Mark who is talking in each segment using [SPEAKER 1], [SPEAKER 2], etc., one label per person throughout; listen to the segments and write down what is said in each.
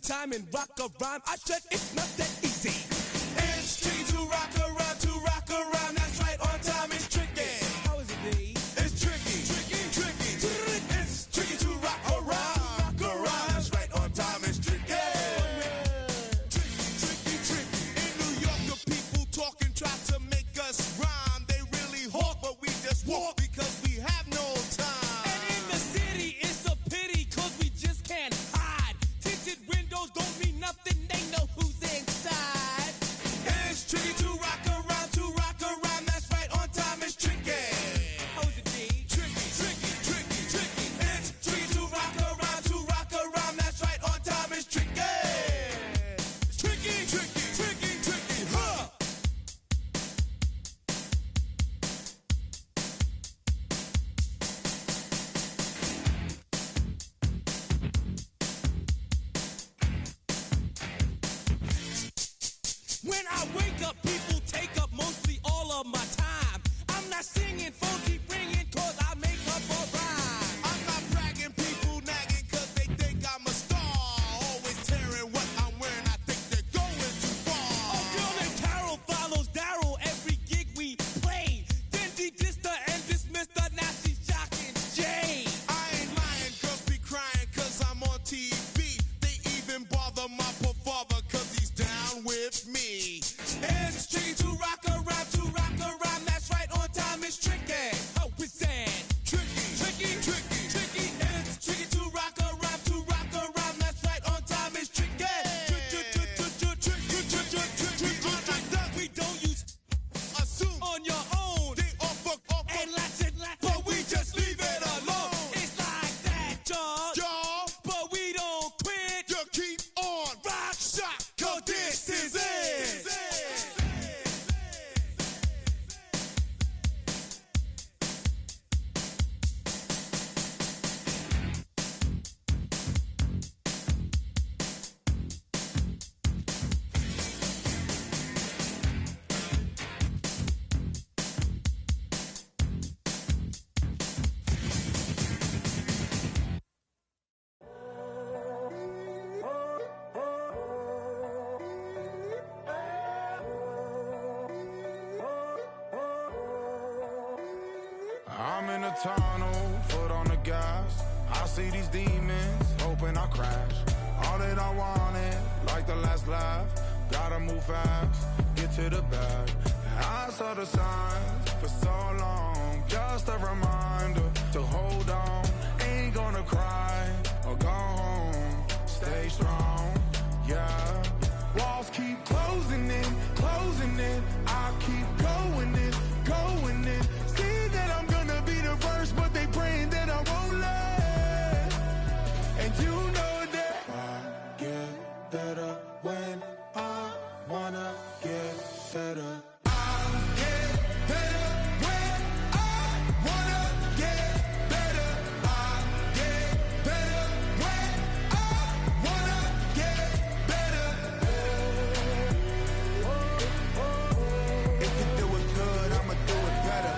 [SPEAKER 1] time and rock a rhyme. I said it's not that easy.
[SPEAKER 2] It's tricky to rock around, that's right, on time is tricky.
[SPEAKER 1] How is it, D?
[SPEAKER 2] It's tricky. It's tricky to rock around, that's right, on time is tricky. Tricky. In New York, the people talk and try to make us rhyme. They really hawk, but we just walk because we have no time.
[SPEAKER 1] And in the city, it's a pity, cause we just can't hide. Tinted windows don't mean nothing, they know who's inside.
[SPEAKER 2] It's tricky to rock around, that's right, on time is tricky.
[SPEAKER 1] How is it, D?
[SPEAKER 2] Tricky. It's tricky to rock around, that's right, on time is tricky. Tricky, huh?
[SPEAKER 1] When I wake up, people take up mostly all of my time. I'm not singing, phone keep ringing, cause I make up a rhyme.
[SPEAKER 2] I'm not bragging, people nagging, cause they think I'm a star. Always tearing what I'm wearing, I think they're going too far.
[SPEAKER 1] A girl named Carol follows Daryl every gig we play. Then she dissed her and dismissed her, now she's shocking Jay.
[SPEAKER 2] I ain't lying, girls be crying, cause I'm on TV. They even bother my poor father, cause he's down with me. It's tricky to rock around, that's right, on time is tricky.
[SPEAKER 1] How is that?
[SPEAKER 2] Tricky. It's tricky to rock around, that's right, on time is tricky.
[SPEAKER 1] We don't use
[SPEAKER 2] Assume
[SPEAKER 1] on your own.
[SPEAKER 2] they all fuck up,
[SPEAKER 1] And lots and lots,
[SPEAKER 2] but we just leave it alone.
[SPEAKER 1] It's like that, y'all.
[SPEAKER 2] Y'all,
[SPEAKER 1] But we don't quit.
[SPEAKER 2] you keep on rock shot, cause this is it.
[SPEAKER 3] I'm in a tunnel, foot on the gas. I see these demons, hoping I crash. All that I wanted, like the last laugh. Gotta move fast, get to the bag. I saw the signs for so long, just a reminder to hold on. Ain't gonna cry or go home, stay strong, yeah. Walls keep closing in. I keep going in. See that I'm gonna be the first, but they praying that I won't let. And you know that I get better when I wanna get better. I get better when I wanna get better. I get better when I wanna get better. If you do it good, I'ma do it better.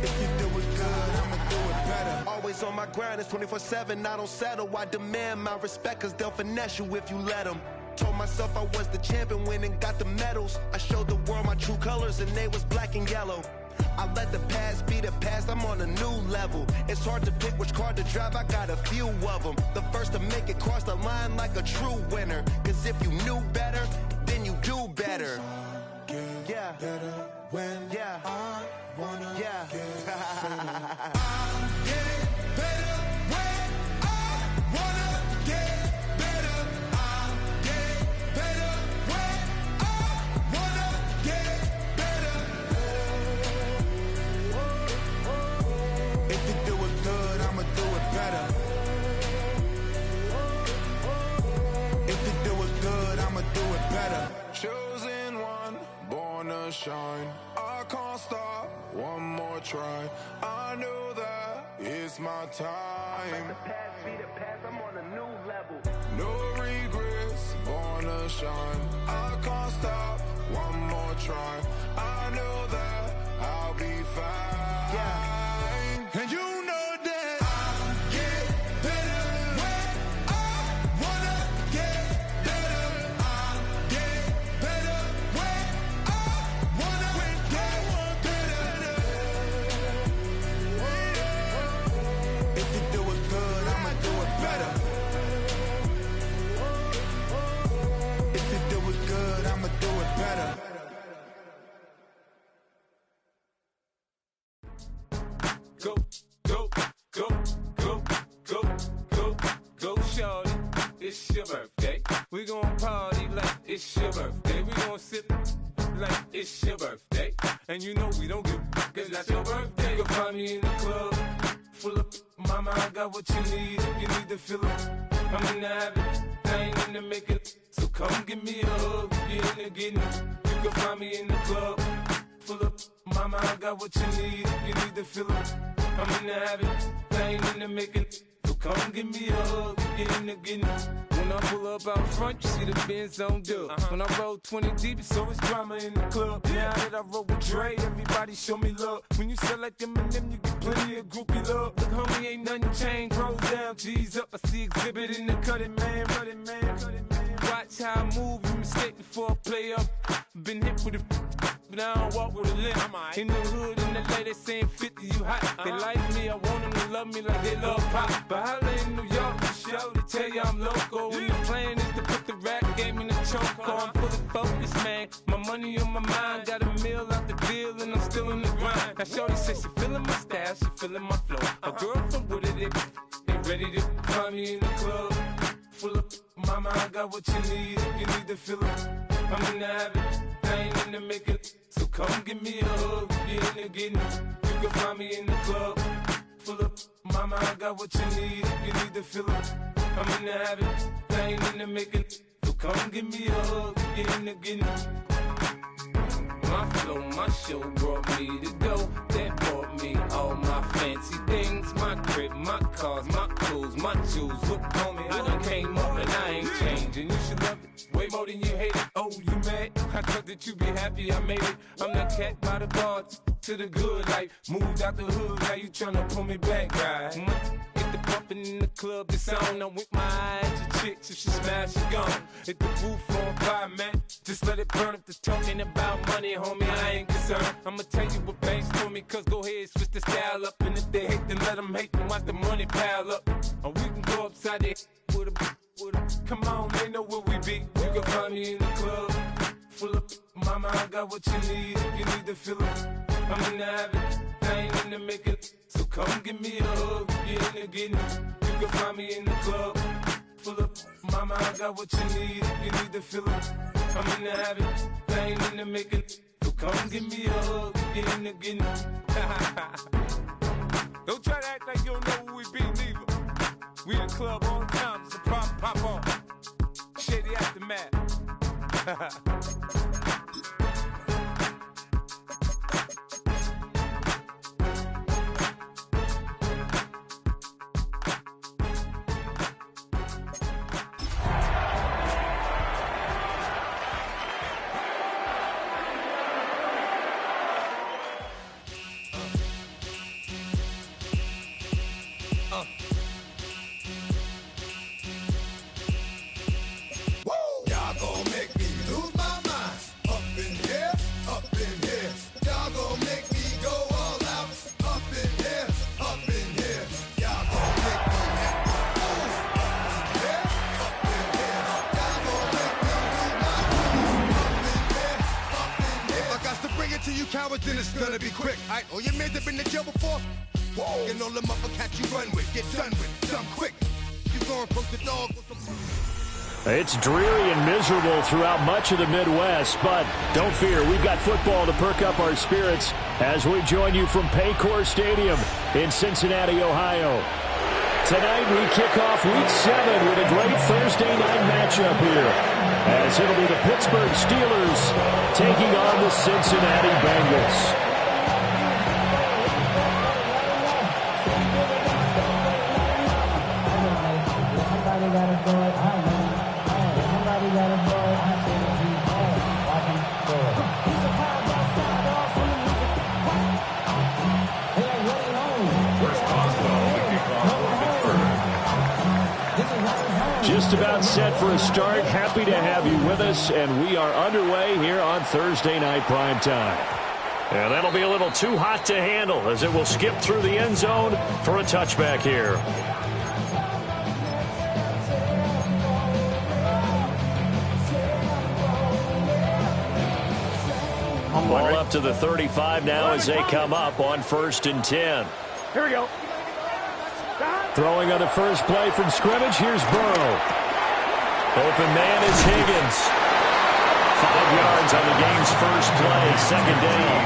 [SPEAKER 3] If you do it good, I'ma do it better.
[SPEAKER 4] Always on my grind, it's 24/7, I don't settle. I demand my respect, cause they'll finesse you if you let them. Told myself I was the champion, went and got the medals. I showed the world my true colors and they was black and yellow. I let the past be the past, I'm on a new level. It's hard to pick which car to drive, I got a few of them. The first to make it cross the line like a true winner. Cause if you knew better, then you do better. Yeah.
[SPEAKER 3] Better when I wanna
[SPEAKER 4] Yeah.
[SPEAKER 3] get better.
[SPEAKER 2] Get better when I wanna get better. I get better when I wanna get better.
[SPEAKER 3] If you do it good, I'ma do it better. If you do it good, I'ma do it better. Chosen one, born to shine. I can't stop, one more try. I know that it's my time.
[SPEAKER 4] Past be the past, I'm on a new level.
[SPEAKER 3] No regrets, born to shine. I can't stop, one more try. I know that I'll be fine.
[SPEAKER 4] Yeah.
[SPEAKER 3] And you know that I get better
[SPEAKER 1] go, go, go, go, go, go, go, shorty. It's your birthday. We gon' party like it's your birthday. We gon' sip like it's your birthday. And you know we don't give a cause that's your birthday. You can find me in the club, full of mama, I got what you need. If you need to fill it, I'm in the habit, I ain't in the making. So come give me a hug, get in the getting. You can find me in the club, full of mama, I got what you need. If you need to fill it, I'm in the habit, I ain't in the making. So come give me a hug, get in the getting. When I pull up out front, you see the Benz on dub. When I roll 20 deep, it's always drama in the club. Now that I roll with Dre, everybody show me love. When you sell like Eminem, you get plenty of groupie love. Look, homie, ain't nothing changed. Rolls down, G's up. I see exhibit in the cutting, man. Cutting, man. Watch how I move, you mistake before I play up. Been hit with a but I don't walk with a limp. In the hood, in the LA, they saying 50, you hot. They like me, I want them to love me like they love pop. But holla in New York, the show, they tell you I'm local. And the plan is to put the rap game in the choke. I'm fully focused, man. My money on my mind, got a meal out the deal, and I'm still in the grind. Now shorty says she feeling my style, she feeling my flow. A girl from Wooded, they ready to find me in the club. Full of mama, I got what you need. If you need to fill it, I'm in the habit, I ain't in the making. So come give me a hug, get in the getting. You can find me in the club, full of mama, I got what you need. If you need to fill it, I'm in the habit, I ain't in the making. So come give me a hug, get in the getting. My flow, my show brought me to go. That brought me all my fancy things. My crib, my cars, my clothes, my jewels. Look, homie, I done came up and I ain't changing. You should love it way more than you hate it. Oh, you mad? I thought that you be happy I made it. I'm the cat by the bar to the good life. Moved out the hood, now you tryna pull me back, right? Get the bumpin' in the club, the sound. I'm with my eyes to chicks. If she smash, she gone. Hit the roof on fire, man. Just let it burn. If they're talking about money, homie, I ain't concerned. I'ma tell you what banks told me, cause go ahead, switch the style up. And if they hate, then let them hate, then watch the money pile up. Or we can go upside there with a come on, they know where we be. You can find me in the club, full of mama, I got what you need. If you need to fill it, I'm in the habit, I ain't in the making. So come give me a hug, get in the getting. You can find me in the club, full of mama, I got what you need. If you need to fill it, I'm in the habit, I ain't in the making. So come give me a hug, get in the getting. Don't try to act like you don't know where we be, neither. We in the club all the time, it's a pop on. Shady Aftermath.
[SPEAKER 2] Then it's gonna be quick. Alright, all your men have been to jail before? Whoa. And all the motherfuckers you run with, get done with, done quick. You gonna approach the dog with the...
[SPEAKER 5] It's dreary and miserable throughout much of the Midwest, but don't fear, we've got football to perk up our spirits as we join you from Paycor Stadium in Cincinnati, Ohio. Tonight we kick off Week 7 with a great Thursday night matchup here, as it'll be the Pittsburgh Steelers taking on the Cincinnati Bengals. Just about set for a start. Happy to have you with us, and we are underway here on Thursday Night Prime Time. And that'll be a little too hot to handle as it will skip through the end zone for a touchback here. Ball up to the 35 now as they come up on 1st and 10. Here we go. Throwing on the first play from scrimmage. Here's Burrow. Open man is Higgins. 5 yards on the game's first play. Second down.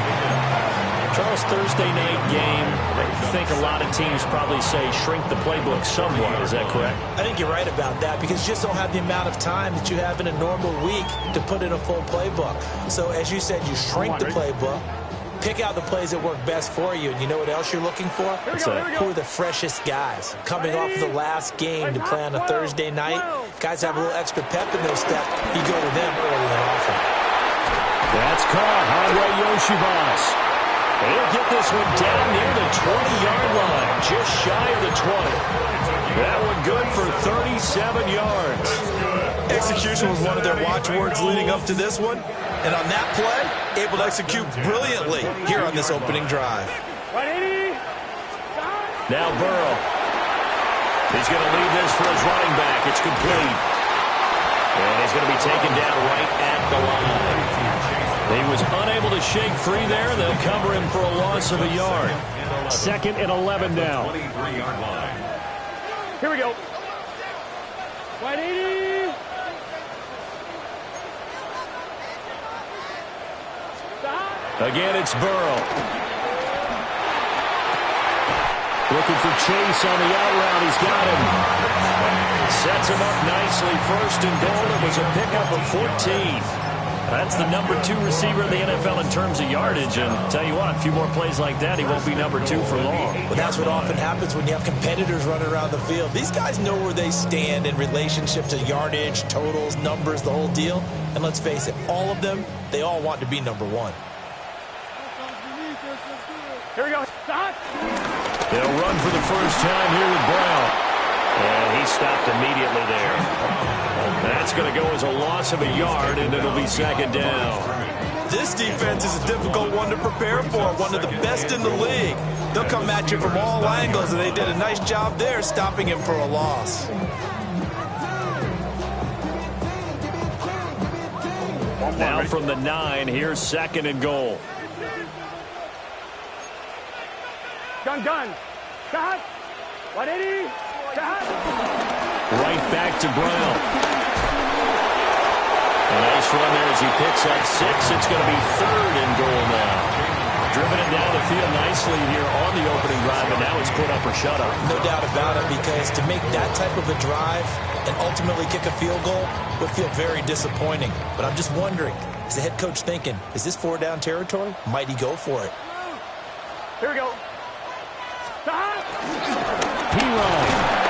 [SPEAKER 5] Charles, Thursday night game, I think a lot of teams probably say shrink the playbook somewhat. Is that correct?
[SPEAKER 6] I think you're right about that because you just don't have the amount of time that you have in a normal week to put in a full playbook. So as you said, you shrink the playbook, pick out the plays that work best for you, and you know what else you're looking for? Who are the freshest guys coming off the last game to play on a Thursday night? Guys have a little extra pep in their step. You go to them early and often.
[SPEAKER 5] That's caught. Andre Yoshibas. He'll get this one down near the 20-yard line, just shy of the 20. That one good for 37 yards.
[SPEAKER 6] Execution was one of their watchwords leading up to this one. And on that play, able to execute brilliantly here on this opening drive.
[SPEAKER 5] Now Burrow. He's going to leave this for his running back. It's complete. And he's going to be taken down right at the line. He was unable to shake free there. They'll cover him for a loss of a yard. 2nd and 11 now. Here we go. 180. Again, it's Burrow. Looking for Chase on the out route. He's got him. Sets him up nicely. 1st and goal. It was a pickup of 14. That's the number 2 receiver in the NFL in terms of yardage. And tell you what, a few more plays like that, he won't be number 2 for long.
[SPEAKER 6] Well, that's what often happens when you have competitors running around the field. These guys know where they stand in relationship to yardage, totals, numbers, the whole deal. And let's face it, all of them, they all want to be number 1.
[SPEAKER 5] Here we go. Stop. They'll run for the first time here with Brown. And he stopped immediately there. That's going to go as a loss of a yard, and it'll be 2nd down.
[SPEAKER 6] This defense is a difficult one to prepare for, one of the best in the league. They'll come at you from all angles, and they did a nice job there stopping him for a loss.
[SPEAKER 5] Now from the 9, here's 2nd and goal. Gun. Shot. 180. Shot. Right back to Brown. A nice run there as he picks up 6. It's going to be 3rd and goal now. Driven it down the field nicely here on the opening drive, and now it's put up or shut up.
[SPEAKER 6] No doubt about it, because to make that type of a drive and ultimately kick a field goal would feel very disappointing. But I'm just wondering, is the head coach thinking, is this 4-down territory? Might he go for it?
[SPEAKER 5] Here we go. P-Ryan.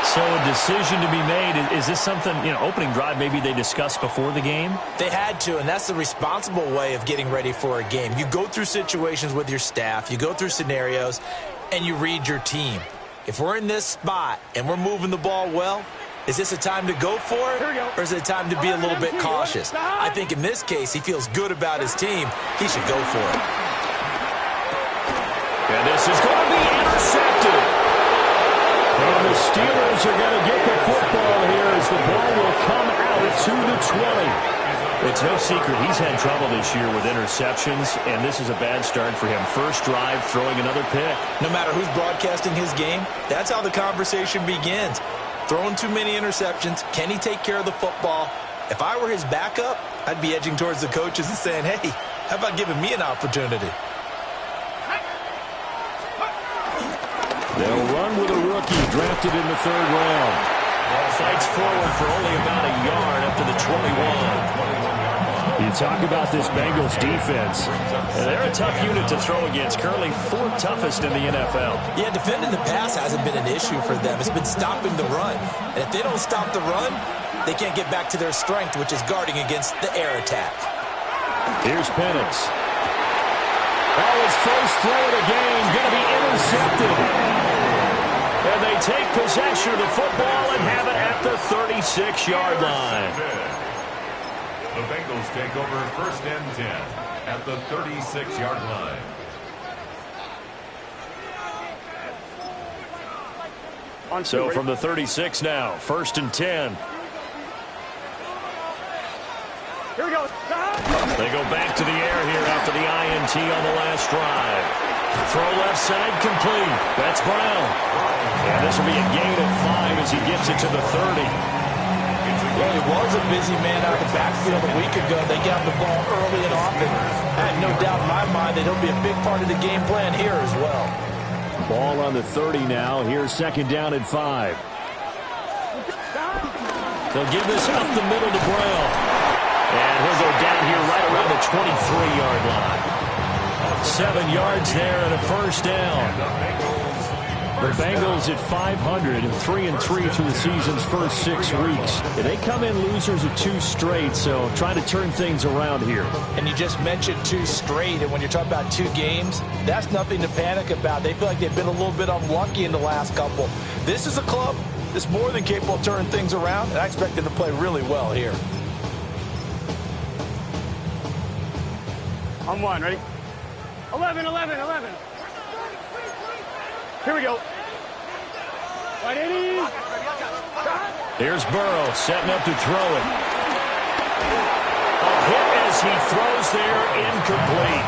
[SPEAKER 5] So a decision to be made. Is this something, opening drive maybe they discussed before the game?
[SPEAKER 6] They had to, and that's the responsible way of getting ready for a game. You go through situations with your staff, you go through scenarios, and you read your team. If we're in this spot and we're moving the ball well, is this a time to go for it, or is it a time to be a little bit cautious? I think in this case, he feels good about his team. He should go for it.
[SPEAKER 5] And this is going to be intercepted. And the Steelers are going to get the football here as the ball will come out to the 20. It's no secret he's had trouble this year with interceptions, and this is a bad start for him. First drive, throwing another pick.
[SPEAKER 6] No matter who's broadcasting his game, that's how the conversation begins. Throwing too many interceptions. Can he take care of the football? If I were his backup, I'd be edging towards the coaches and saying, hey, how about giving me an opportunity?
[SPEAKER 5] They'll run with a rookie drafted in the 3rd round. Fights forward for only about a yard up to the 21. You talk about this Bengals defense. They're a tough unit to throw against. Currently 4th toughest in the NFL.
[SPEAKER 6] Yeah, defending the pass hasn't been an issue for them. It's been stopping the run. And if they don't stop the run, they can't get back to their strength, which is guarding against the air attack.
[SPEAKER 5] Here's Penix. His first throw of the game going to be intercepted. And they take possession of the football and have it at the 36-yard line.
[SPEAKER 7] The Bengals take over 1st and 10 at the 36-yard line.
[SPEAKER 5] So from the 36 now, 1st and 10. Here we go. They go back to the air here after the INT on the last drive. Throw left side complete. That's Brown. And this will be a gain of 5 as he gets it to the 30.
[SPEAKER 6] Well, he was a busy man out of the backfield a week ago. They got the ball early and often. I have no doubt in my mind that he'll be a big part of the game plan here as well.
[SPEAKER 5] Ball on the 30 now. Here's second down and 5. They'll give this up the middle to Brown. And he'll go down here right around the 23-yard line. 7 yards there and a first down. The Bengals at 500, 3-3 through the season's first 6 weeks. They come in losers of 2 straight, so trying to turn things around here.
[SPEAKER 6] And you just mentioned 2 straight, and when you're talking about 2 games, that's nothing to panic about. They feel like they've been a little bit unlucky in the last couple. This is a club that's more than capable of turning things around, and I expect them to play really well here.
[SPEAKER 8] On 1, ready? 11. Here we go. Right, Eddie.
[SPEAKER 5] Here's Burrow setting up to throw it. A hit as he throws there, incomplete.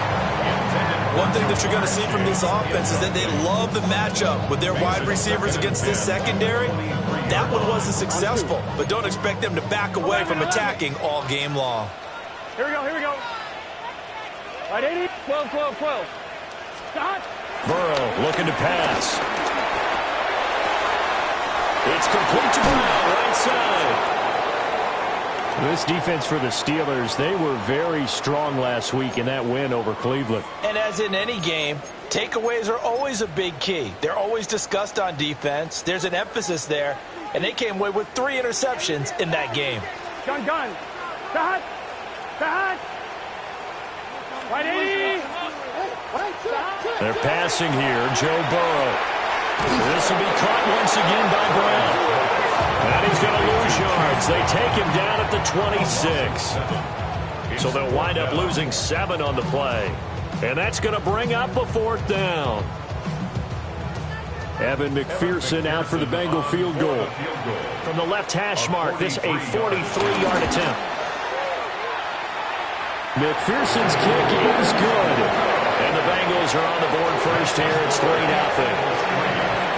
[SPEAKER 6] One thing that you're going to see from this offense is that they love the matchup with their wide receivers against this secondary. That one wasn't successful, but don't expect them to back away from attacking all game long.
[SPEAKER 8] Here we go. Right, 80, 12. Stop.
[SPEAKER 5] Burrow looking to pass. It's complete to Brown, right side. This defense for the Steelers, they were very strong last week in that win over Cleveland.
[SPEAKER 6] And as in any game, takeaways are always a big key. They're always discussed on defense. There's an emphasis there, and they came away with 3 interceptions in that game.
[SPEAKER 8] Gun. Stop. Right, 80.
[SPEAKER 5] They're passing here, Joe Burrow. This will be caught once again by Brown. And he's going to lose yards. They take him down at the 26. So they'll wind up losing 7 on the play. And that's going to bring up a 4th down. Evan McPherson out for the Bengal field goal. From the left hash mark, this a 43-yard attempt. McPherson's kick is good. And the Bengals are on the board first here. It's 3-0.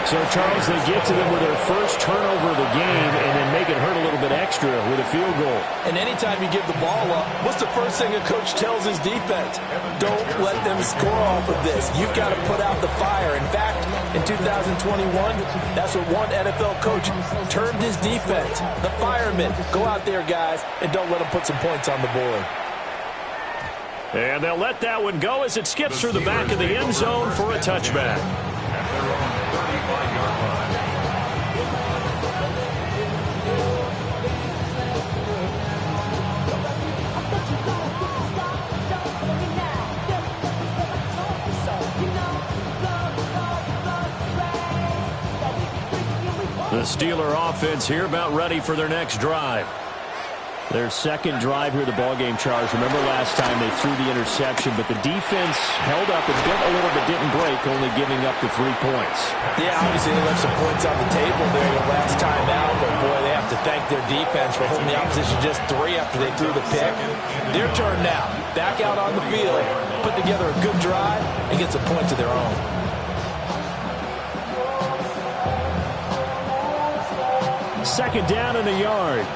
[SPEAKER 5] So, Charles, they get to them with their first turnover of the game and then make it hurt a little bit extra with a field goal. And anytime you give the ball up, what's the first thing a coach tells his defense? Don't let them score off of this. You've got to put out the fire. In fact, in 2021, that's what one NFL coach termed his defense. The firemen. Go out there, guys, and don't let them put some points on the board. And they'll let that one go as it skips through the back of the end zone for a touchback. The Steeler offense here about ready for their next drive. Their second drive here, the ballgame, Charles. Remember last time they threw the interception, but the defense held up and bit a little bit, didn't break, only giving up the 3 points. Yeah, obviously they left some points on the table there the last time out, but boy, they have to thank their defense for holding the opposition just 3 after they threw the pick. Their turn now. Back out on the field, put together a good drive, and get some points of their own. Second down and a yard.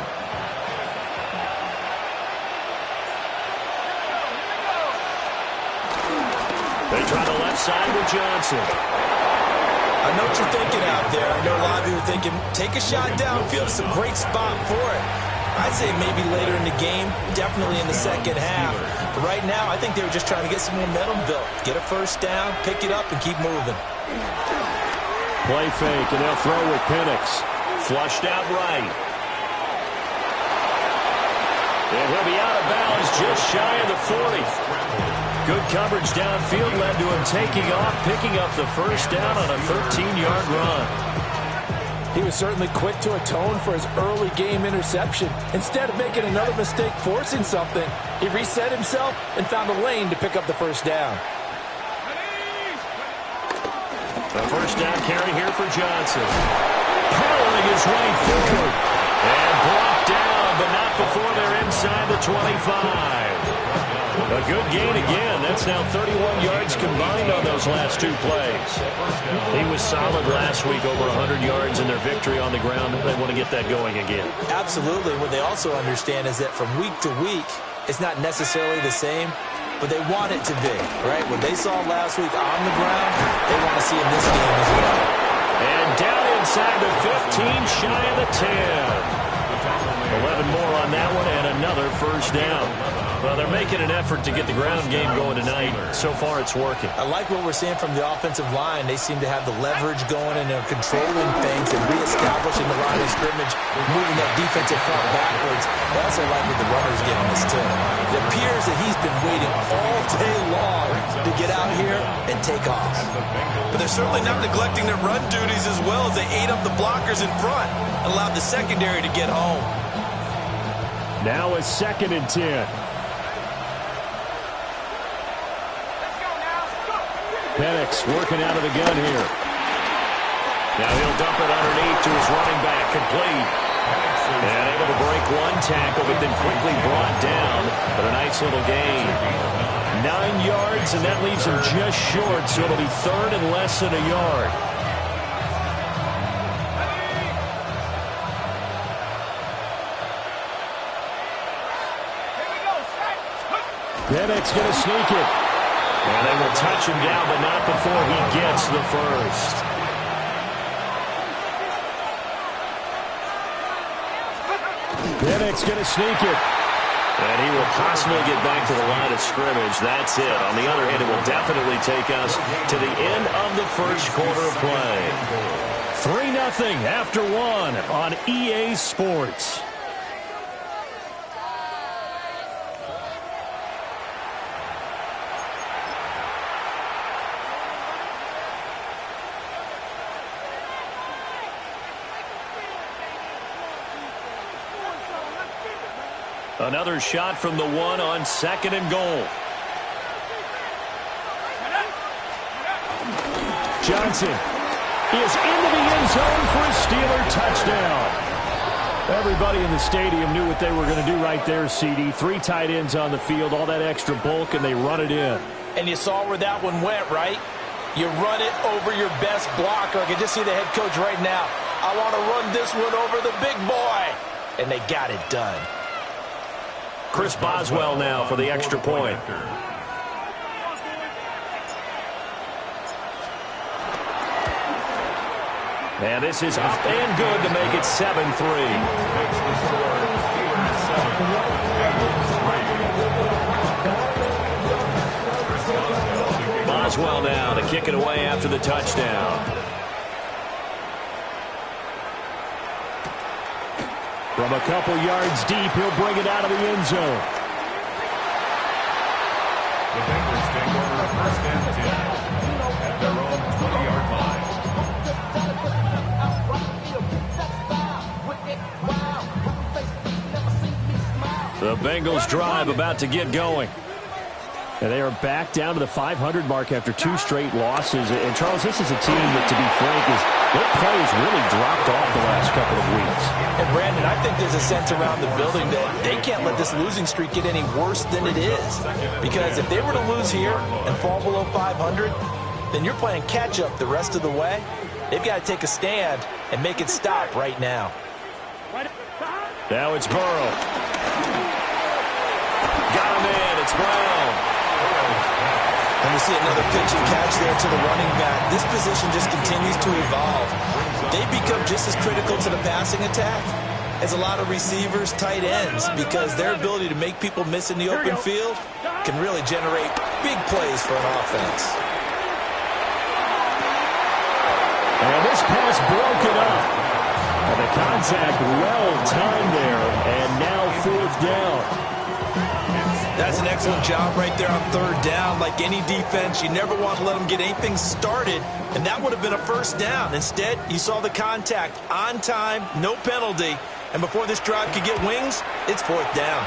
[SPEAKER 5] They try the left side with Johnson. I know what you're thinking out there. I know a lot of you are thinking, take a shot downfield. It's a great spot for it. I'd say maybe later in the game, definitely in the second half. But right now, I think they were just trying to get some momentum built. Get a first down, pick it up, and keep moving. Play fake, and they'll throw with Penix. Flushed out right. And he'll be out of bounds just shy of the 40. Good coverage downfield led to him taking off, picking up the first down on a 13-yard run. He was certainly quick to atone for his early game interception. Instead of making another mistake forcing something, he reset himself and found a lane to pick up the first down. The first down carry here for Johnson. Powering his way forward. And blocked down, but not before they're inside the 25. A good gain again. That's now 31 yards combined on those last two plays. He was solid last week, over 100 yards in their victory on the ground. They want to get that going again.
[SPEAKER 6] Absolutely. What they also understand is that from week to week, it's not necessarily the same, but they want it to be, right? What they saw last week on the ground, they want to see in this game as well.
[SPEAKER 5] And down inside the 15, shy of the 10. 11 more on that one, and another first down. Well, they're making an effort to get the ground game going tonight. So far, it's working.
[SPEAKER 6] I like what we're seeing from the offensive line. They seem to have the leverage going, and they're controlling things and reestablishing the line of scrimmage, moving that defensive front backwards. I also like what the runner's getting this too. It appears that he's been waiting all day long to get out here and take off.
[SPEAKER 9] But they're certainly not neglecting their run duties as well as they ate up the blockers in front and allowed the secondary to get home.
[SPEAKER 5] Now a 2nd and 10. Penix working out of the gun here. Now he'll dump it underneath to his running back, complete. And able to break one tackle, but then quickly brought down. But a nice little gain. 9 yards, and that leaves him just short, so it'll be 3rd and less than a yard. Penix going to sneak it. And they will touch him down, but not before he gets the first. Penix going to sneak it. And he will possibly get back to the line of scrimmage. That's it. On the other hand, it will definitely take us to the end of the first quarter of play. 3-0 after 1 on EA Sports. Another shot from the 1 on 2nd and goal. Johnson is into the end zone for a Steeler touchdown. Everybody in the stadium knew what they were going to do right there, CD. 3 tight ends on the field, all that extra bulk, and they run it in.
[SPEAKER 6] And you saw where that one went, right? You run it over your best blocker. I can just see the head coach right now. I want to run this one over the big boy. And they got it done.
[SPEAKER 5] Chris Boswell now for the extra point. And this is up and good to make it 7-3. Boswell now to kick it away after the touchdown. From a couple yards deep, he'll bring it out of the end zone.
[SPEAKER 7] The Bengals take over 1st and 10 at their own 20-yard line.
[SPEAKER 5] The Bengals drive about to get going. And they are back down to the 500 mark after 2 straight losses. And, Charles, this is a team that, to be frank, their play has really dropped off the last couple of weeks.
[SPEAKER 6] And, Brandon, I think there's a sense around the building that they can't let this losing streak get any worse than it is. Because if they were to lose here and fall below 500, then you're playing catch-up the rest of the way. They've got to take a stand and make it stop right now.
[SPEAKER 5] Now it's Burrow. Got him in. It's Brown.
[SPEAKER 6] And we see another pitch and catch there to the running back. This position just continues to evolve. They become just as critical to the passing attack as a lot of receivers, tight ends, because their ability to make people miss in the open field can really generate big plays for an offense.
[SPEAKER 5] And this pass broken up. And the contact well timed there, and now 4th down.
[SPEAKER 6] That's an excellent job right there on 3rd down. Like any defense, you never want to let them get anything started, and that would have been a 1st down. Instead, you saw the contact on time, no penalty, and before this drive could get wings, it's 4th down.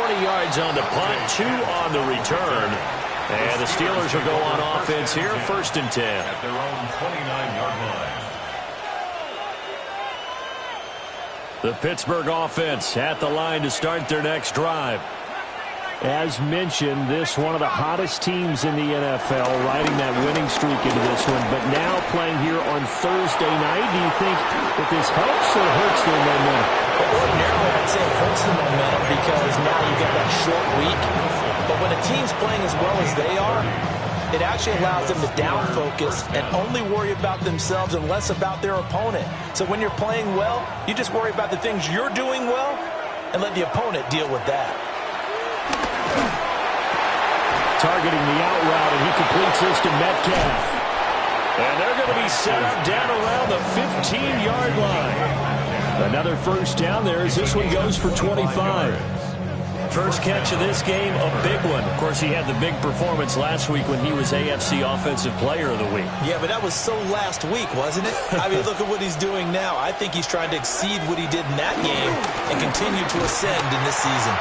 [SPEAKER 5] Yards on the punt, 2 on the return. And the Steelers will go on offense here, 1st and 10.
[SPEAKER 7] At their own 29-yard line.
[SPEAKER 5] The Pittsburgh offense at the line to start their next drive. As mentioned, this one of the hottest teams in the NFL, riding that winning streak into this one, but now playing here on Thursday night. Do you think that this helps or hurts their momentum?
[SPEAKER 6] Ordinarily, I'd say it hurts the momentum because now you've got that short week. But when a team's playing as well as they are, it actually allows them to down focus and only worry about themselves and less about their opponent. So when you're playing well, you just worry about the things you're doing well and let the opponent deal with that.
[SPEAKER 5] Targeting the out route, and he completes this to Metcalf. And they're going to be set up down around the 15-yard line. Another first down there as this one goes for 25. First catch of this game, a big one. Of course, he had the big performance last week when he was AFC Offensive Player of the Week.
[SPEAKER 6] Yeah, but that was so last week, wasn't it? I mean, look at what he's doing now. I think he's trying to exceed what he did in that game and continue to ascend in this season.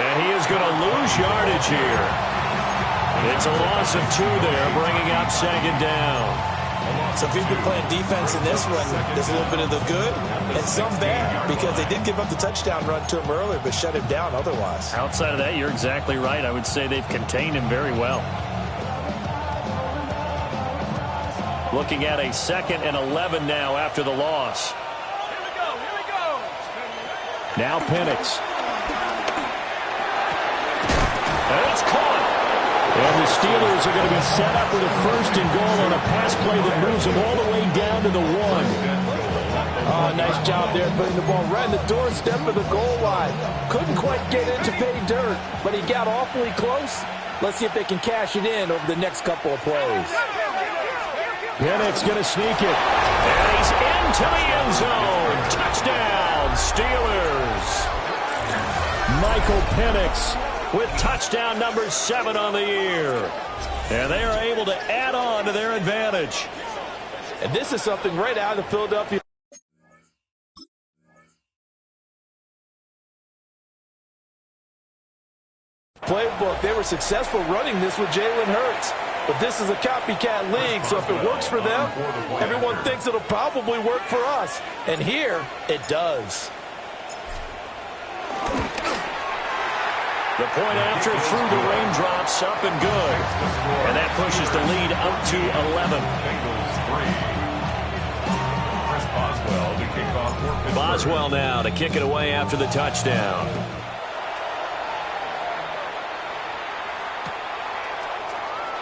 [SPEAKER 5] And he is going to lose yardage here. It's a loss of 2 there, bringing up second down.
[SPEAKER 6] So if you've been playing defense in this one, there's a little bit of the good and some bad, because they did give up the touchdown run to him earlier, but shut him down otherwise.
[SPEAKER 5] Outside of that, you're exactly right. I would say they've contained him very well. Looking at a 2nd and 11 now after the loss.
[SPEAKER 8] Here we go.
[SPEAKER 5] Now Penix. And it's caught. And the Steelers are going to be set up with a 1st and goal on a pass play that moves them all the way down to the 1.
[SPEAKER 6] Oh, nice job there putting the ball right in the doorstep of the goal line. Couldn't quite get it to pay dirt, but he got awfully close. Let's see if they can cash it in over the next couple of plays.
[SPEAKER 5] Penix going to sneak it. And he's into the end zone. Touchdown, Steelers. Michael Penix with touchdown number 7 on the year. And they are able to add on to their advantage.
[SPEAKER 6] And this is something right out of the Philadelphia playbook. They were successful running this with Jalen Hurts. But this is a copycat league, so if it works for them, everyone thinks it'll probably work for us. And here, it does.
[SPEAKER 5] The point after through the raindrops, up and good. And that pushes the lead up to 11. Boswell now to kick it away after the touchdown.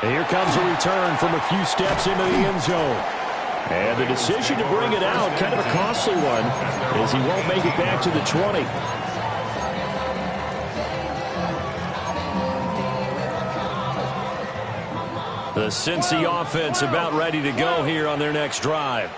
[SPEAKER 5] And here comes a return from a few steps into the end zone. And the decision to bring it out, kind of a costly one, as he won't make it back to the 20. The Cincy offense about ready to go here on their next drive.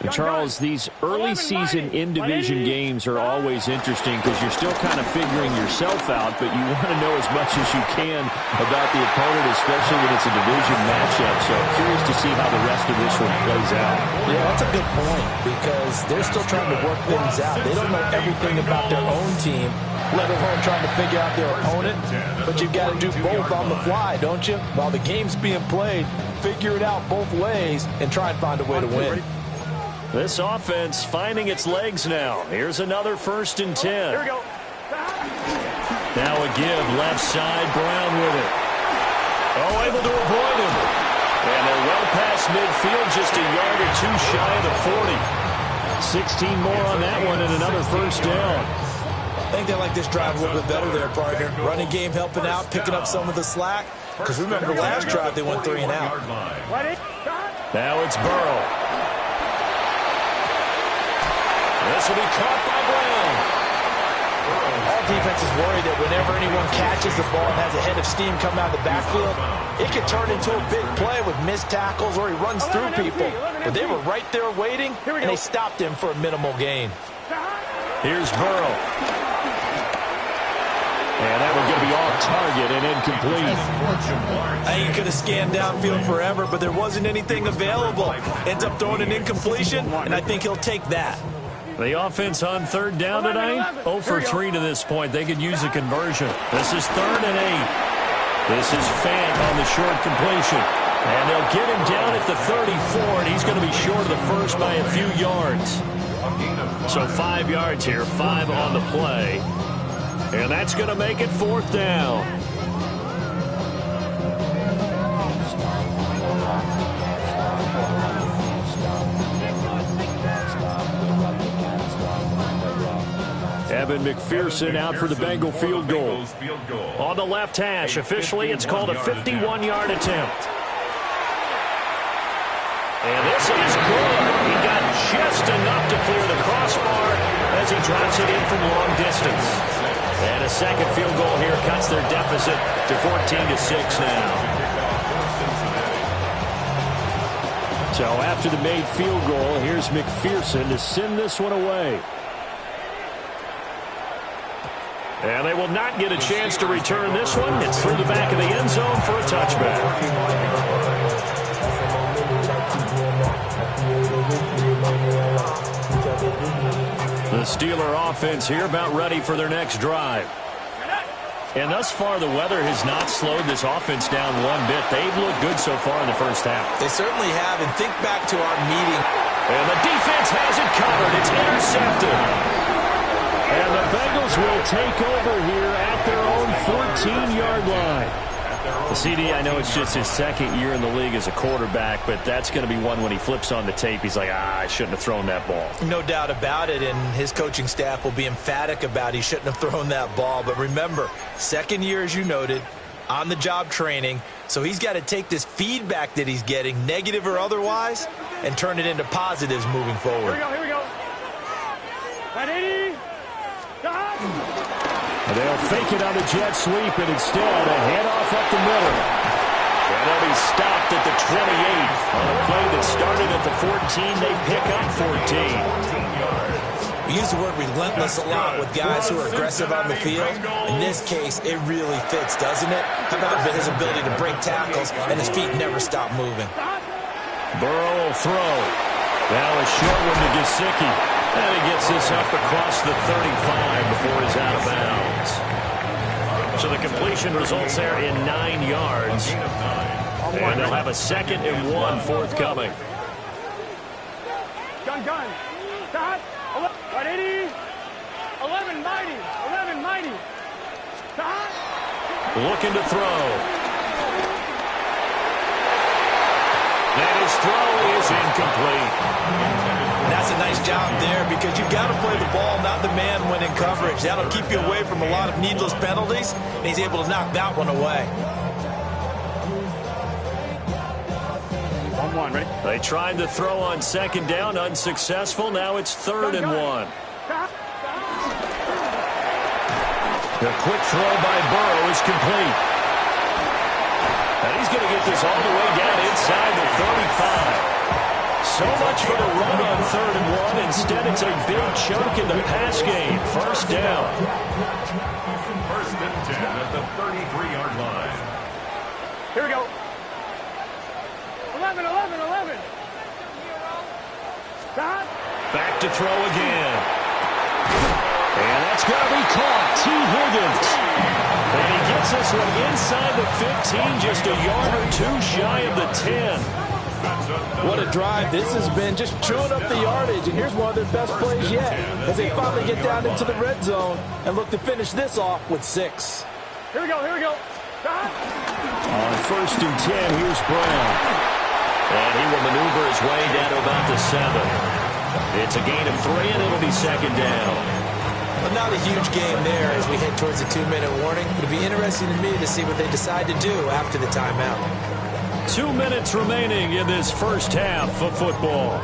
[SPEAKER 5] And Charles, these early season in-division games are always interesting because you're still kind of figuring yourself out, but you want to know as much as you can about the opponent, especially when it's a division matchup. So I'm curious to see how the rest of this one plays out.
[SPEAKER 6] Yeah, that's a good point because they're still trying to work things out. They don't know everything about their own team, let alone trying to figure out their opponent. But you've got to do both on the fly, don't you? While the game's being played, figure it out both ways and try and find a way to win.
[SPEAKER 5] This offense finding its legs now. Here's another 1st and 10.
[SPEAKER 8] Here we go.
[SPEAKER 5] Now a give, left side, Brown with it. Oh, able to avoid him. And they're well past midfield, just a yard or 2 shy of the 40. 16 more on that one and another 1st down.
[SPEAKER 6] I think they like this drive a little bit better there, partner. Running game helping out, picking up some of the slack. Because remember the last drive, they went 3 and out.
[SPEAKER 5] Now it's Burrow. This will be caught by Brown.
[SPEAKER 6] All defense is worried that whenever anyone catches the ball and has a head of steam coming out of the backfield, it could turn into a big play with missed tackles or he runs through people. But they were right there waiting, and they stopped him for a minimal gain.
[SPEAKER 5] Here's Burrow. And that one's going to be off target and incomplete.
[SPEAKER 6] I think he could have scanned downfield forever, but there wasn't anything available. Ends up throwing an incompletion, and I think he'll take that.
[SPEAKER 5] The offense on 3rd down tonight, 0 for 3 to this point. They could use a conversion. This is 3rd and 8. This is Fant on the short completion. And they'll get him down at the 34, and he's going to be short of the first by a few yards. So 5 yards here, 5 on the play. And that's going to make it 4th down. Evan McPherson out for the Bengal field goal. On the left hash, officially it's called a 51-yard attempt. And this is good. He got just enough to clear the crossbar as he drops it in from long distance. And a second field goal here cuts their deficit to 14-6 now. So after the made field goal, here's McPherson to send this one away. And they will not get a chance to return this one. It's through the back of the end zone for a touchback. The Steeler offense here about ready for their next drive. And thus far, the weather has not slowed this offense down one bit. They've looked good so far in the first half.
[SPEAKER 6] They certainly have. And think back to our meeting.
[SPEAKER 5] And the defense has it covered. It's intercepted. And the Bengals will take over here at their own 14-yard line. The CD, I know it's just his second year in the league as a quarterback, but that's going to be one when he flips on the tape. He's like, I shouldn't have thrown that ball.
[SPEAKER 6] No doubt about it, and his coaching staff will be emphatic about he shouldn't have thrown that ball. But remember, second year, as you noted, on-the-job training, so he's got to take this feedback that he's getting, negative or otherwise, and turn it into positives moving forward.
[SPEAKER 8] Here we go. 180.
[SPEAKER 5] They'll fake it on a jet sweep, and instead a handoff up the middle. And they'll be stopped at the 28. On a play that started at the 14, they pick up 14.
[SPEAKER 6] We use the word relentless a lot with guys who are aggressive on the field. In this case, it really fits, doesn't it? How about his ability to break tackles, and his feet never stop moving.
[SPEAKER 5] Burrow will throw. Now a short one to Gesicki. And he gets this up across the 35 before he's out of bounds. So the completion results there in 9 yards. And they'll have a 2nd and 1 forthcoming.
[SPEAKER 8] Gun. Stop. 180. 11 mighty. Stop.
[SPEAKER 5] Looking to throw. And his throw is incomplete.
[SPEAKER 6] That's a nice job there because you've got to play the ball, not the man when in coverage. That'll keep you away from a lot of needless penalties, and he's able to knock that one away.
[SPEAKER 8] 1-1, ready?
[SPEAKER 5] They tried to throw on 2nd down, unsuccessful. Now it's 3rd and 1. The quick throw by Burrow is complete. And he's going to get this all the way down inside the 35. So much for the run on 3rd and 1. Instead, it's a big chunk in the pass game. 1st down.
[SPEAKER 7] 1st and 10 at the 33-yard line.
[SPEAKER 8] Here we go. 11. Stop.
[SPEAKER 5] Back to throw again. And that's going to be caught. T. Higgins. And he gets this one inside the 15, just a yard or two shy of the 10.
[SPEAKER 6] What a drive this has been, just chewing up the yardage, and here's one of their best plays yet as they finally get down into the red zone and look to finish this off with 6.
[SPEAKER 8] Here we go. Stop.
[SPEAKER 5] On 1st and 10, here's Brown. And he will maneuver his way down to about the 7. It's a gain of 3, and it'll be 2nd down.
[SPEAKER 6] But not a huge game there as we head towards the 2-minute warning. It'll be interesting to me to see what they decide to do after the timeout.
[SPEAKER 5] 2 minutes remaining in this first half of football.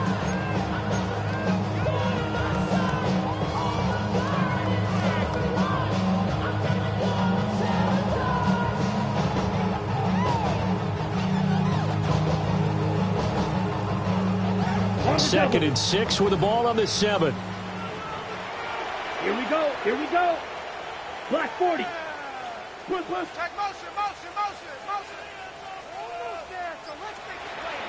[SPEAKER 5] Second and 6 with the ball on the 7.
[SPEAKER 8] Here we go. Black 40. Push.
[SPEAKER 2] Take motion. Almost there, so let's make it play.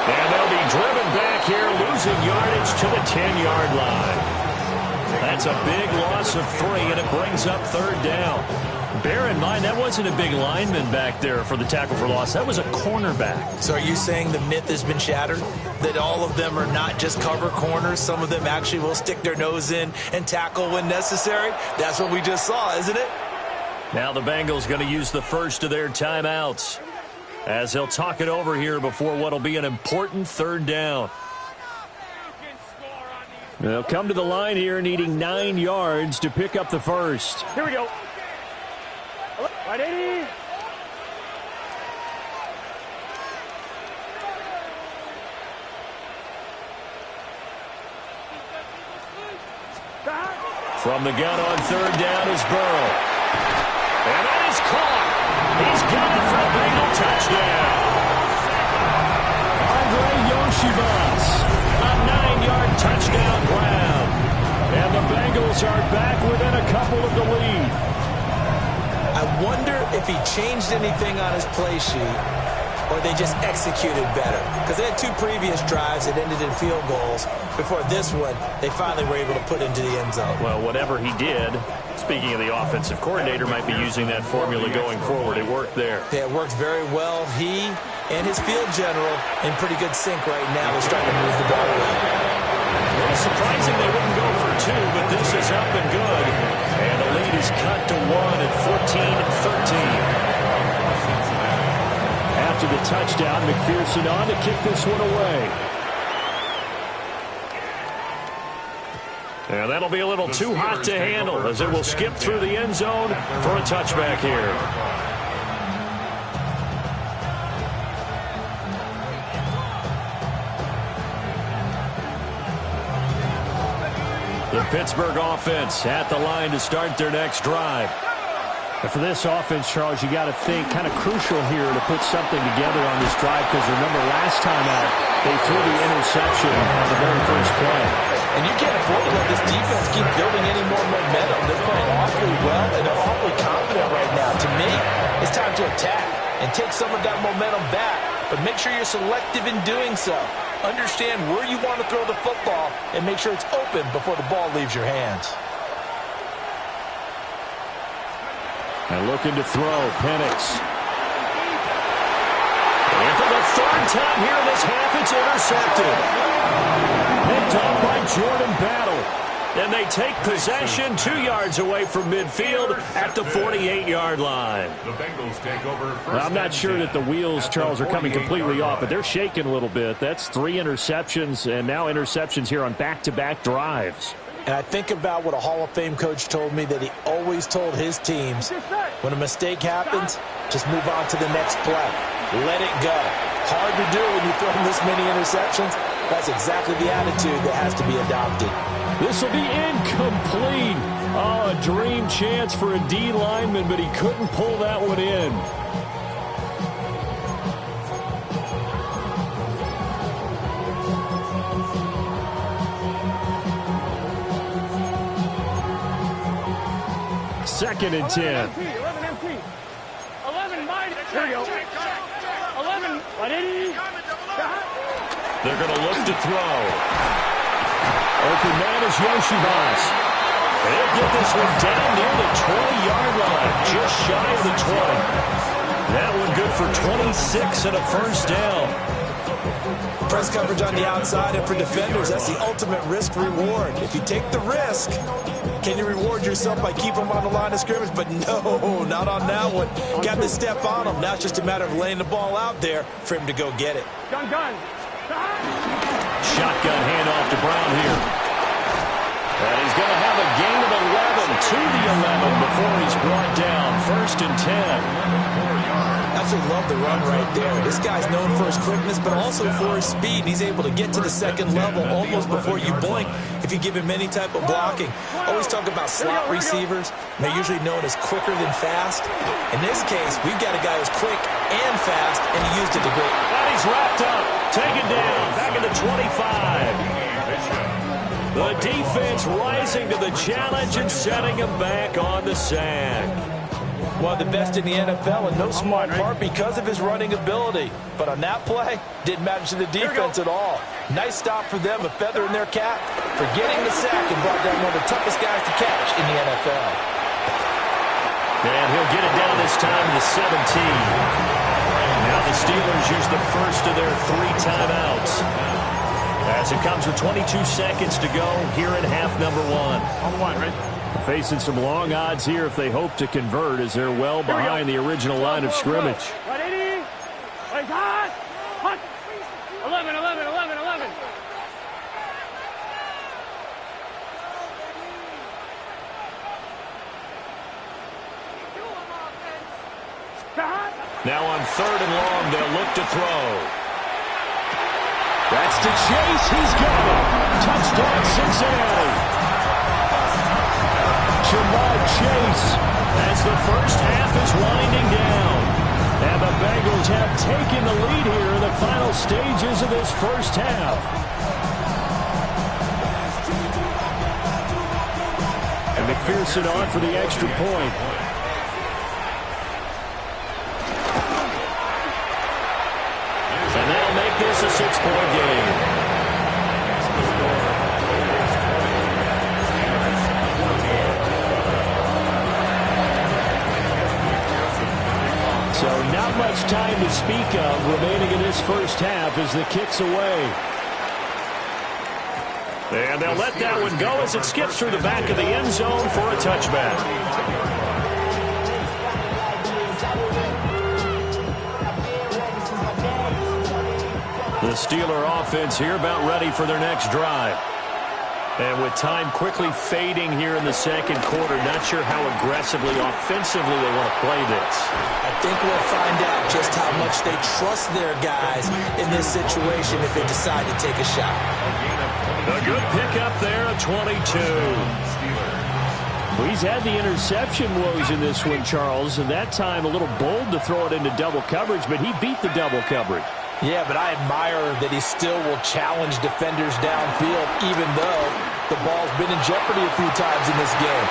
[SPEAKER 5] And they'll be driven back here, losing yardage to the 10-yard line. That's a big loss of 3, and it brings up 3rd down. Bear in mind, that wasn't a big lineman back there for the tackle for loss. That was a cornerback.
[SPEAKER 6] So are you saying the myth has been shattered? That all of them are not just cover corners? Some of them actually will stick their nose in and tackle when necessary? That's what we just saw, isn't it?
[SPEAKER 5] Now the Bengals going to use the first of their timeouts as they'll talk it over here before what will be an important third down. They'll come to the line here needing 9 yards to pick up the first.
[SPEAKER 8] Here we go. 180.
[SPEAKER 5] From the gun on third down is Burrow. And that is caught. He's got it for a Bengal touchdown. Andre Yoshibas, a 9-yard touchdown grab. And the Bengals are back within a couple of the lead.
[SPEAKER 6] I wonder if he changed anything on his play sheet or they just executed better. Because they had 2 previous drives that ended in field goals. Before this one, they finally were able to put into the end zone.
[SPEAKER 5] Well, whatever he did, speaking of the offensive coordinator, might be using that formula going forward. It worked there.
[SPEAKER 6] Yeah, it worked very well. He and his field general in pretty good sync right now. They're starting to move the ball around.
[SPEAKER 5] Well, surprising they wouldn't go for 2, but this is up and good. And the lead is cut to 1 at 14-13. After the touchdown, McPherson on to kick this one away. And that'll be a little too hot to handle as it will skip through the end zone for a touchback here. The Pittsburgh offense at the line to start their next drive. And for this offense, Charles, you got to think kind of crucial here to put something together on this drive because remember last time out, they threw the interception on the very first play.
[SPEAKER 6] And you can't afford to let this defense keep building any more momentum. They're playing awfully well, and they're awfully confident right now. To me, it's time to attack and take some of that momentum back. But make sure you're selective in doing so. Understand where you want to throw the football and make sure it's open before the ball leaves your hands.
[SPEAKER 5] And looking to throw, Penix. And for the third time here in this half, it's intercepted. Picked off by Jordan Battle. And they take possession 2 yards away from midfield at the 48-yard line.
[SPEAKER 7] The Bengals take over.
[SPEAKER 5] I'm not sure that the wheels, Charles, are coming completely off, but they're shaking a little bit. That's 3 interceptions, and now interceptions here on back-to-back drives.
[SPEAKER 6] And I think about what a Hall of Fame coach told me that he always told his teams, when a mistake happens, just move on to the next play. Let it go. Hard to do when you throw this many interceptions. That's exactly the attitude that has to be adopted.
[SPEAKER 5] This will be incomplete. Oh, a dream chance for a D lineman, but he couldn't pull that one in. Second and 10.
[SPEAKER 8] 11 empty. 11 minus. Here we go. 11. 180.
[SPEAKER 5] They're going to look to throw. Open man is Yoshibas. They'll get this one down near the 20-yard line, just shy of the 20. That one good for 26 and a first down.
[SPEAKER 6] Press coverage on the outside, and for defenders, that's the ultimate risk-reward. If you take the risk, can you reward yourself by keeping them on the line of scrimmage? But no, not on that one. Got to step on them. Now it's just a matter of laying the ball out there for him to go get it.
[SPEAKER 8] Gun.
[SPEAKER 5] Shotgun handoff to Brown here. And he's going to have a gain of 11 to the 11 before he's brought down. First and 10.
[SPEAKER 6] Absolutely love the run right there. This guy's known for his quickness, but also for his speed. He's able to get to the second level almost before you blink if you give him any type of blocking. Always talk about slot receivers. They're usually known as quicker than fast. In this case, we've got a guy who's quick and fast, and he used it to great.
[SPEAKER 5] And he's wrapped up. Taken down. Back in the 25. The defense rising to the challenge and setting him back on the sack.
[SPEAKER 6] One of the best in the NFL, in no small part because of his running ability. But on that play, didn't matter to the defense at all. Nice stop for them, a feather in their cap for getting the sack and brought down one of the toughest guys to catch in the NFL.
[SPEAKER 5] And he'll get it down this time to the 17. Now the Steelers use the first of their 3 timeouts, as it comes with 22 seconds to go here in half number 1.
[SPEAKER 8] On 1, right?
[SPEAKER 5] Facing some long odds here if they hope to convert, as they're well behind the original line of scrimmage.
[SPEAKER 8] 180. Wait, hot. Hot. 11, 11, 11, 11.
[SPEAKER 5] Now on 3rd and long, they'll look to throw. That's to Chase. He's got it. Touchdown, Cincinnati. Jamar Chase, as the first half is winding down. And the Bengals have taken the lead here in the final stages of this first half. And McPherson on for the extra point. And that'll make this a 6-point game. So not much time to speak of remaining in this first half as the kick's away. And they'll let that one go as it skips through the back of the end zone for a touchback. The Steeler offense here about ready for their next drive. And with time quickly fading here in the second quarter, not sure how aggressively, offensively they want to play this.
[SPEAKER 6] I think we'll find out just how much they trust their guys in this situation if they decide to take a shot.
[SPEAKER 5] A good pickup there at 22. Well, he's had the interception woes in this one, Charles, and that time a little bold to throw it into double coverage, but he beat the double coverage.
[SPEAKER 6] Yeah, but I admire that he still will challenge defenders downfield, even though the ball's been in jeopardy a few times in this game.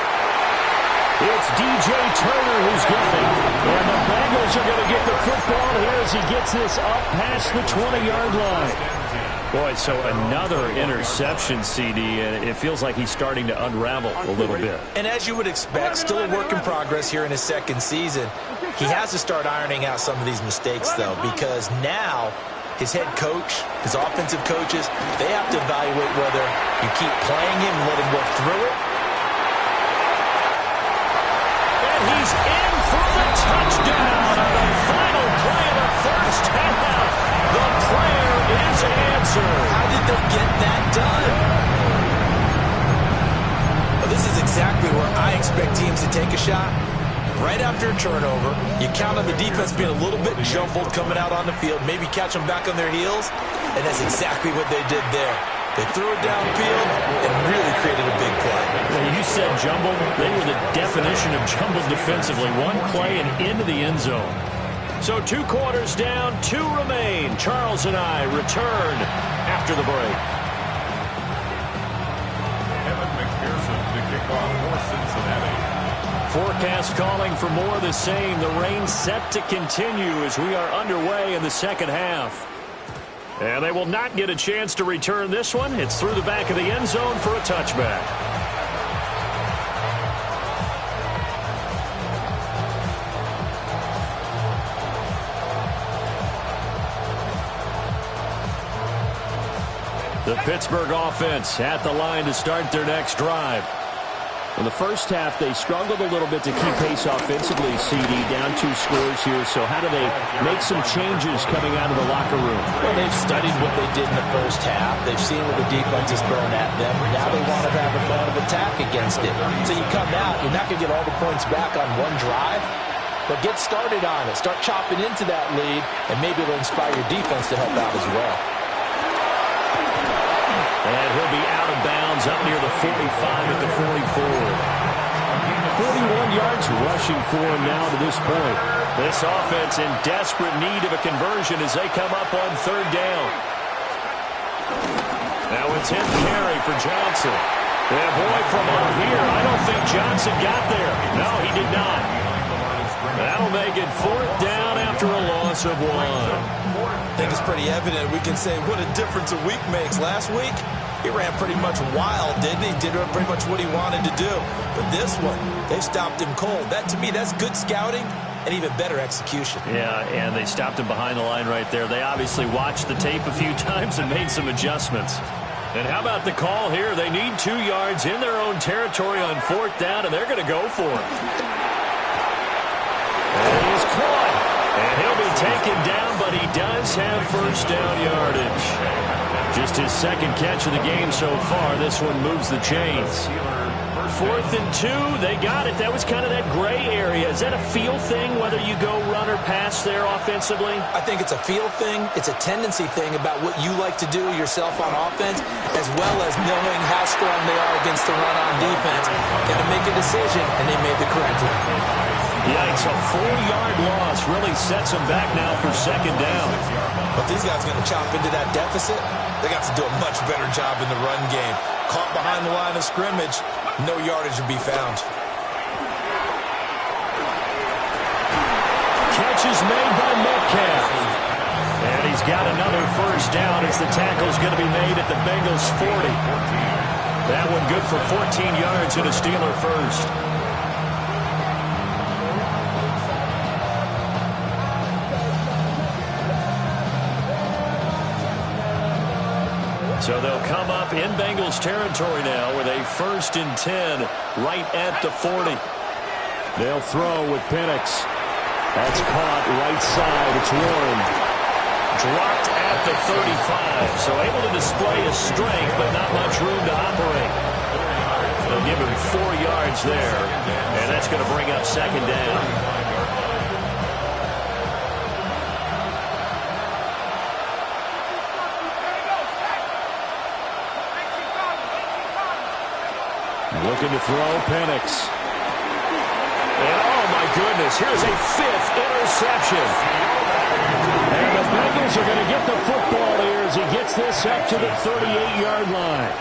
[SPEAKER 5] It's DJ Turner who's got it. And the Bengals are going to get the football here as he gets this up past the 20-yard line. Boy, so another interception, CD, and it feels like he's starting to unravel a little bit.
[SPEAKER 6] And as you would expect, still a work in progress here in his second season. He has to start ironing out some of these mistakes, though, because now his head coach, his offensive coaches, they have to evaluate whether you keep playing him and let him work through it.
[SPEAKER 5] And he's in for the touchdown on the final play of the first half. The prayer is answered.
[SPEAKER 6] How did they get that done? Well, this is exactly where I expect teams to take a shot. Right after a turnover, you count on the defense being a little bit jumbled coming out on the field, maybe catch them back on their heels, and that's exactly what they did there. They threw it downfield and really created a big play.
[SPEAKER 5] Well, you said jumbled. They were the definition of jumbled defensively. One play and into the end zone. So 2 quarters down, 2 remain. Charles and I return after the break.
[SPEAKER 7] Kevin McPherson to kick off for Cincinnati.
[SPEAKER 5] Forecast calling for more of the same. The rain set to continue as we are underway in the second half. And they will not get a chance to return this one. It's through the back of the end zone for a touchback. The Pittsburgh offense at the line to start their next drive. In the first half, they struggled a little bit to keep pace offensively, CD, down 2 scores here. So how do they make some changes coming out of the locker room?
[SPEAKER 6] Well, they've studied what they did in the first half. They've seen what the defense is throwing at them. Now they want to have a plan of attack against it. So you come out, you're not going to get all the points back on one drive, but get started on it. Start chopping into that lead, and maybe it'll inspire your defense to help out as well.
[SPEAKER 5] And he'll be out of bounds up near the 45 at the 44. 41 yards rushing for him now to this point. This offense in desperate need of a conversion as they come up on 3rd down. Now it's him carry for Johnson. And boy, from up here, I don't think Johnson got there. No, he did not. That'll make it 4th down after a loss of 1.
[SPEAKER 6] I think it's pretty evident. We can say what a difference a week makes. Last week, he ran pretty much wild, didn't he? Did pretty much what he wanted to do. But this one, they stopped him cold. That, to me, that's good scouting and even better execution.
[SPEAKER 5] Yeah, and they stopped him behind the line right there. They obviously watched the tape a few times and made some adjustments. And how about the call here? They need 2 yards in their own territory on 4th down, and they're going to go for it. And he is caught. And he'll be taken down, but he does have first down yardage. Just his second catch of the game so far. This one moves the chains. 4th and 2, they got it. That was kind of that gray area. Is that a feel thing, whether you go run or pass there offensively?
[SPEAKER 6] I think it's a feel thing. It's a tendency thing about what you like to do yourself on offense, as well as knowing how strong they are against the run on defense. Got to make a decision, and they made the correct one.
[SPEAKER 5] Yikes, a 4-yard loss really sets them back now for second down.
[SPEAKER 6] But these guys are going to chop into that deficit. They got to do a much better job in the run game. Caught behind the line of scrimmage, no yardage to be found.
[SPEAKER 5] Catch is made by Metcalf. And he's got another first down as the tackle's going to be made at the Bengals 40. That one good for 14 yards and a Steeler first. So they'll come up in Bengals territory now with a 1st and 10 right at the 40. They'll throw with Penix. That's caught right side. It's Warren. Dropped at the 35. So able to display his strength, but not much room to operate. They'll give him 4 yards there, and that's going to bring up second down. Looking to throw, Penix. And oh my goodness, here's a 5th interception. And the Bengals are going to get the football here as he gets this up to the 38-yard line.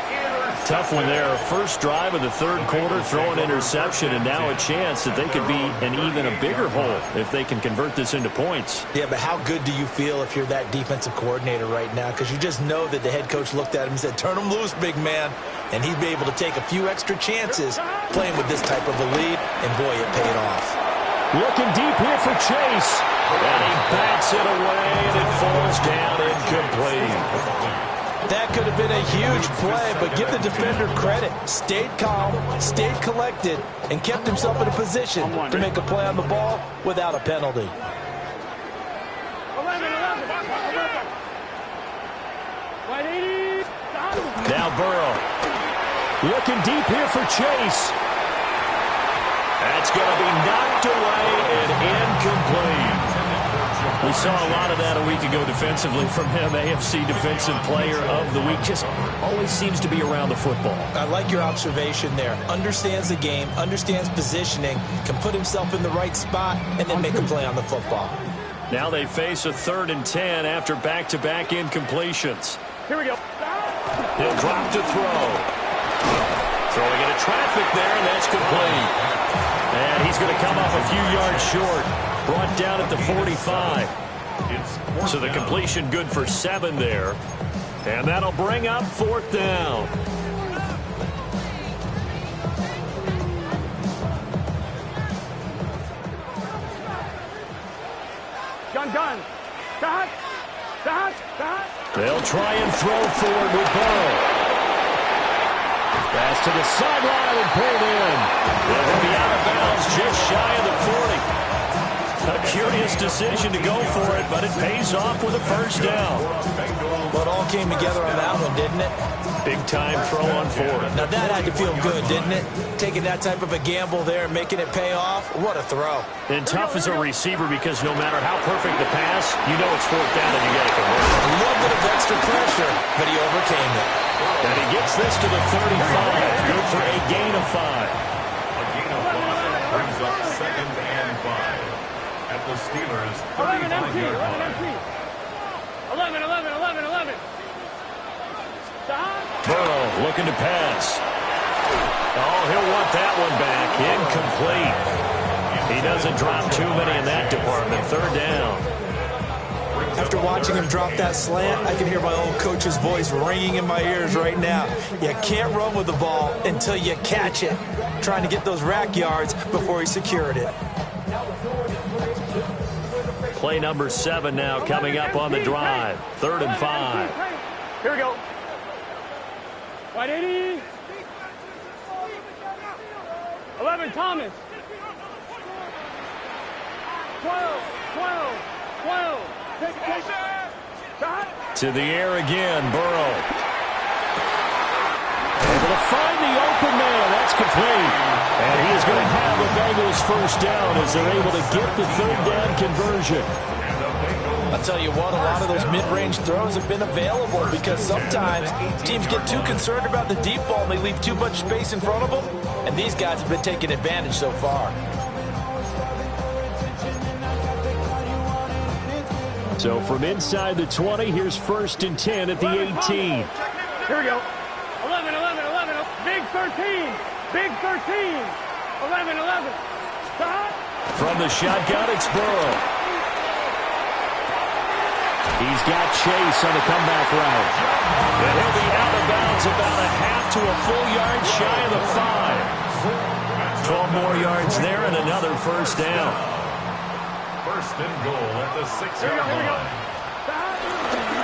[SPEAKER 5] Tough one there. First drive of the 3rd quarter, throw an interception, and now a chance that they could be in even a bigger hole if they can convert this into points.
[SPEAKER 6] Yeah, but how good do you feel if you're that defensive coordinator right now? Because you just know that the head coach looked at him and said, turn him loose, big man. And he'd be able to take a few extra chances playing with this type of a lead, and boy, it paid off.
[SPEAKER 5] Looking deep here for Chase. And he bats it away, and it falls down incomplete.
[SPEAKER 6] That could have been a huge play, but give the defender credit. Stayed calm, stayed collected, and kept himself in a position to make a play on the ball without a penalty.
[SPEAKER 5] Now Burrow. Looking deep here for Chase. That's going to be knocked away and incomplete. We saw a lot of that a week ago defensively from him. AFC Defensive Player of the Week. Just always seems to be around the football.
[SPEAKER 6] I like your observation there. Understands the game, understands positioning, can put himself in the right spot, and then make a play on the football.
[SPEAKER 5] Now they face a 3rd and 10 after back-to-back incompletions.
[SPEAKER 8] Here we go.
[SPEAKER 5] He'll drop to throw. Throwing into traffic there, and that's complete. And he's going to come off a few yards short. Brought down at the 45. So the completion good for 7 there. And that'll bring up 4th down.
[SPEAKER 8] Gun. Stop.
[SPEAKER 5] They'll try and throw forward with Burrow. Pass to the sideline and pulled in. They'll be out of bounds just shy of the 40. A curious decision to go for it, but it pays off with a first down.
[SPEAKER 6] Well, it all came together on that one, didn't it?
[SPEAKER 5] Big-time throw on 4th.
[SPEAKER 6] Now, that had to feel good, didn't it? Taking that type of a gamble there and making it pay off. What a throw.
[SPEAKER 5] And tough as a receiver because no matter how perfect the pass, you know it's 4th down and you got to convert it.
[SPEAKER 6] A little bit of extra pressure, but he overcame it.
[SPEAKER 5] And he gets this to the 35. Good for a gain of 5.
[SPEAKER 7] A gain of 5 brings up 2nd and 5. At the Steelers' 35-yard line.
[SPEAKER 8] 11.
[SPEAKER 5] Burrow looking to pass. Oh, he'll want that one back. Incomplete. He doesn't drop too many in that department. 3rd down.
[SPEAKER 6] After watching him drop that slant, I can hear my old coach's voice ringing in my ears right now. You can't run with the ball until you catch it. Trying to get those rack yards before he secured it.
[SPEAKER 5] Play number 7 now coming up on the drive. 3rd and 5.
[SPEAKER 8] Here we go. Right, 80. 11, Thomas. 12.
[SPEAKER 5] To the air again, Burrow. Able to find the open man. That's complete. And he is going to have the Bengals first down as they're able to get the 3rd down conversion.
[SPEAKER 6] I'll tell you what, a lot of those mid-range throws have been available because sometimes teams get too concerned about the deep ball and they leave too much space in front of them. And these guys have been taking advantage so far.
[SPEAKER 5] So from inside the 20, here's 1st and 10 at the 18.
[SPEAKER 8] Here we go. 11. Big 13. 11. Stop.
[SPEAKER 5] From the shotgun, it's Burrow. He's got Chase on the comeback route. And he'll be out of bounds about a half to a full yard shy of the 5. 12 more yards there and another first down.
[SPEAKER 7] 1st and goal at the 6-yard line.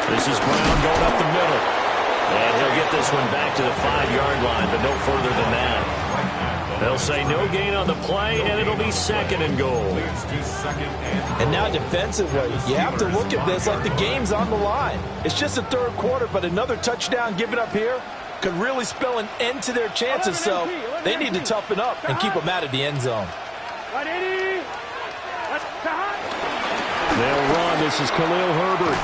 [SPEAKER 5] This is Brown going up the middle. And he'll get this one back to the 5-yard line, but no further than that. They'll say no gain on the play, and it'll be 2nd and goal.
[SPEAKER 6] And now defensively, you have to look at this like the game's on the line. It's just the 3rd quarter, but another touchdown given up here could really spell an end to their chances, so they need to toughen up and keep them out of the end zone.
[SPEAKER 5] They'll run. This is Khalil Herbert.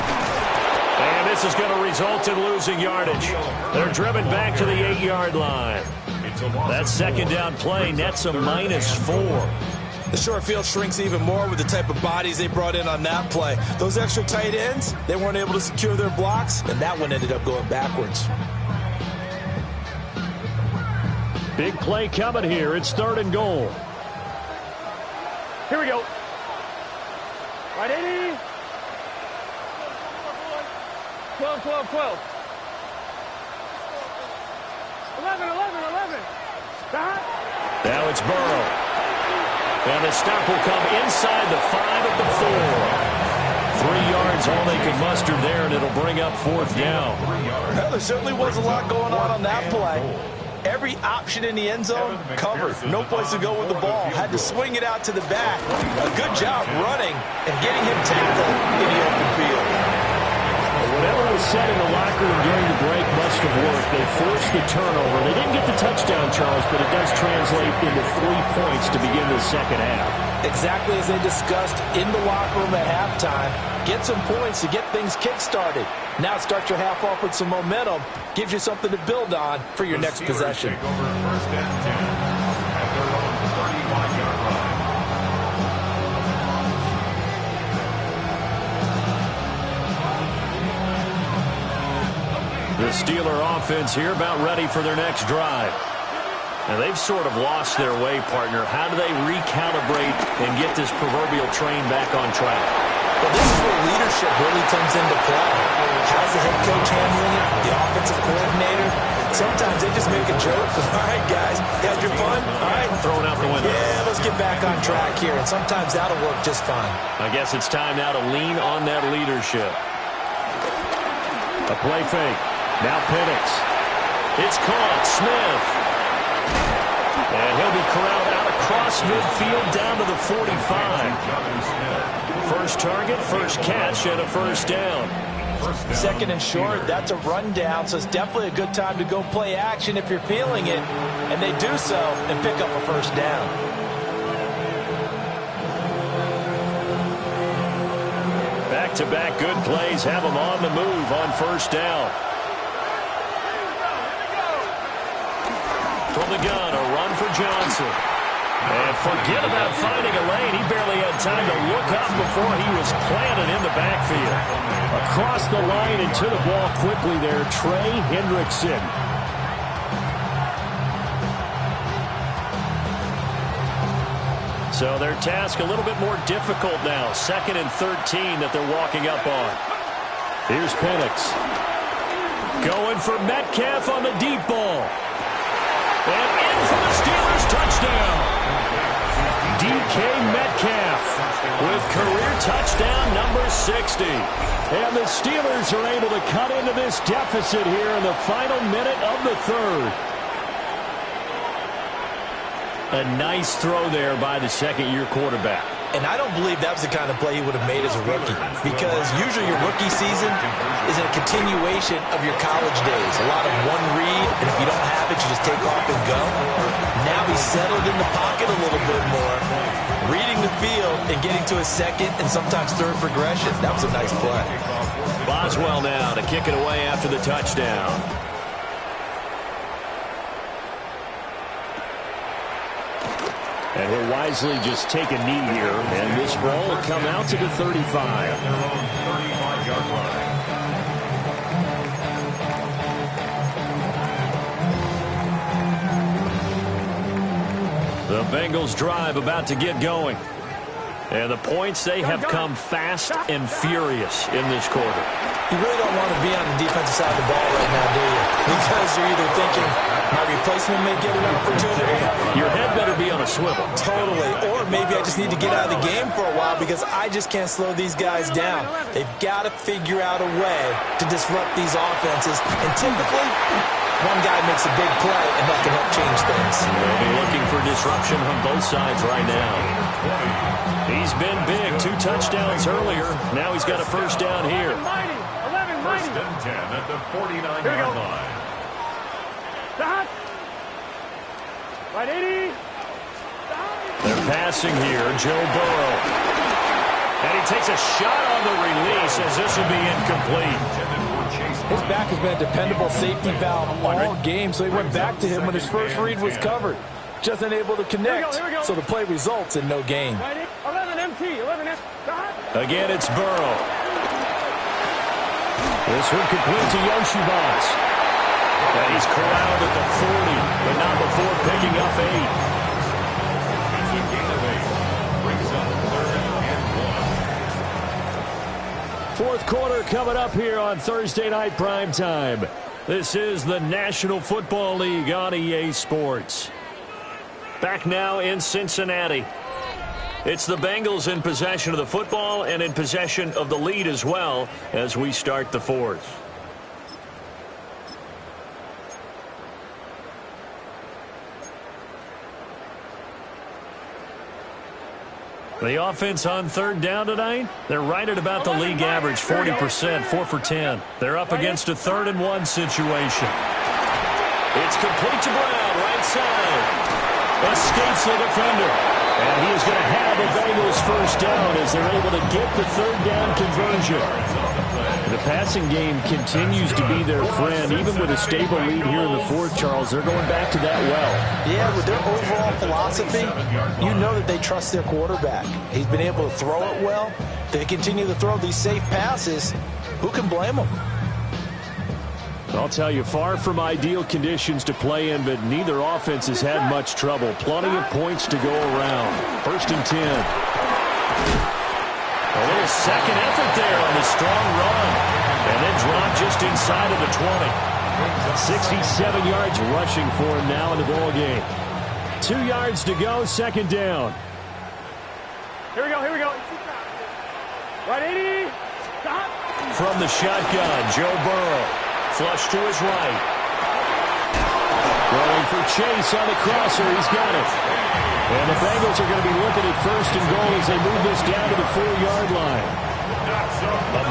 [SPEAKER 5] And this is going to result in losing yardage. They're driven back to the 8-yard line. That 2nd down play nets a -4.
[SPEAKER 6] The short field shrinks even more with the type of bodies they brought in on that play. Those extra tight ends, they weren't able to secure their blocks, and that one ended up going backwards.
[SPEAKER 5] Big play coming here. It's 3rd and goal.
[SPEAKER 8] Here we go. Right, 80. 12. 11. Stop.
[SPEAKER 5] Now it's Burrow. And the stop will come inside the 5 at the 4. 3 yards, all they could muster there, and it'll bring up 4th down.
[SPEAKER 6] Well, there certainly was a lot going on that play. Every option in the end zone covered. No place to go with the ball. Had to swing it out to the back. A good job running and getting him tackled in the open field.
[SPEAKER 5] Whatever was said in the locker room during the break must have worked. They forced the turnover. They didn't get the touchdown, Charles, but it does translate into 3 points to begin the 2nd half.
[SPEAKER 6] Exactly as they discussed in the locker room at halftime. Get some points to get things kick-started. Now start your half off with some momentum. Gives you something to build on for your next possession.
[SPEAKER 7] Take over 1st and 10 at their own 31-yard line.
[SPEAKER 5] The Steeler offense here about ready for their next drive. And they've sort of lost their way, partner. How do they recalibrate and get this proverbial train back on track?
[SPEAKER 6] Well, this is where leadership really comes into play. How's the head coach handling it? The offensive coordinator? Sometimes they just make a joke. All right, guys, had your fun? All right.
[SPEAKER 5] Throwing out the window.
[SPEAKER 6] Yeah, let's get back on track here. And sometimes that'll work just fine.
[SPEAKER 5] I guess it's time now to lean on that leadership. A play fake. Now Penix. It's caught. Smith. And he'll be corralled out across midfield down to the 45. First target, first catch, and a first down.
[SPEAKER 6] 2nd and short, that's a rundown, so it's definitely a good time to go play action if you're feeling it. And they do so and pick up a first down.
[SPEAKER 5] Back-to-back good plays have them on the move on first down. From the gun, a run for Johnson. And forget about finding a lane. He barely had time to look up before he was planted in the backfield. Across the line and to the ball quickly there, Trey Hendrickson. So their task a little bit more difficult now. 2nd and 13 that they're walking up on. Here's Penix. Going for Metcalf on the deep ball. And in for the Steelers touchdown. DK Metcalf with career touchdown number 60. And the Steelers are able to cut into this deficit here in the final minute of the third. A nice throw there by the second-year quarterback.
[SPEAKER 6] And I don't believe that was the kind of play he would have made as a rookie, because usually your rookie season is a continuation of your college days. A lot of one read, and if you don't have it, you just take off and go. Now he's settled in the pocket a little bit more, reading the field and getting to a second and sometimes third progression. That was a nice play.
[SPEAKER 5] Boswell now to kick it away after the touchdown. And he'll wisely just take a knee here, and this ball will come out to the 35. The Bengals drive about to get going. And the points, they have come fast and furious in this quarter.
[SPEAKER 6] You really don't want to be on the defensive side of the ball right now, do you? Because you're either thinking, my replacement may get an opportunity.
[SPEAKER 5] Your head better be on a swivel.
[SPEAKER 6] Totally. Or maybe I just need to get out of the game for a while because I just can't slow these guys down. They've got to figure out a way to disrupt these offenses. And typically, one guy makes a big play, and that can help change things.
[SPEAKER 5] They'll be looking for disruption on both sides right now. He's been big. 2 touchdowns earlier. Now he's got a first down here.
[SPEAKER 7] 11, First and 10 at the 49-yard line.
[SPEAKER 8] Stop. Right 80.
[SPEAKER 5] They're passing here. Joe Burrow. And he takes a shot on the release as this will be incomplete.
[SPEAKER 6] His back has been a dependable safety valve all game, so he went back to him when his first read was covered. Just unable to connect, so the play results in no gain.
[SPEAKER 8] 11 MT, 11 MT.
[SPEAKER 5] Again, it's Burrow. This one complete to Yoshivas. And he's corralled at the 40, but not before picking up 8.
[SPEAKER 7] It's a gain of 8. Brings up 3rd and 1.
[SPEAKER 5] Fourth quarter coming up here on Thursday Night Primetime. This is the National Football League on EA Sports. Back now in Cincinnati. It's the Bengals in possession of the football and in possession of the lead as well as we start the fourth. The offense on third down tonight, they're right at about the league average, 40%, 4 for 10. They're up against a 3rd and 1 situation. It's complete to Brown, right side. Escapes the defender. And he is going to have a Bengals first down as they're able to get the 3rd down conversion. The passing game continues to be their friend. Even with a stable lead here in the fourth, Charles, they're going back to that well.
[SPEAKER 6] Yeah, with their overall philosophy, you know that they trust their quarterback. He's been able to throw it well. They continue to throw these safe passes. Who can blame them?
[SPEAKER 5] I'll tell you, far from ideal conditions to play in, but neither offense has had much trouble. Plenty of points to go around. 1st and 10. A little second effort there on the strong run. And then dropped just inside of the 20. 67 yards rushing for him now in the ball game. 2 yards to go, 2nd down.
[SPEAKER 8] Here we go, here we go. Right 80. Stop.
[SPEAKER 5] From the shotgun, Joe Burrow. Flush to his right. Rolling for Chase on the crosser. He's got it. And the Bengals are going to be looking at 1st and goal as they move this down to the 4-yard line.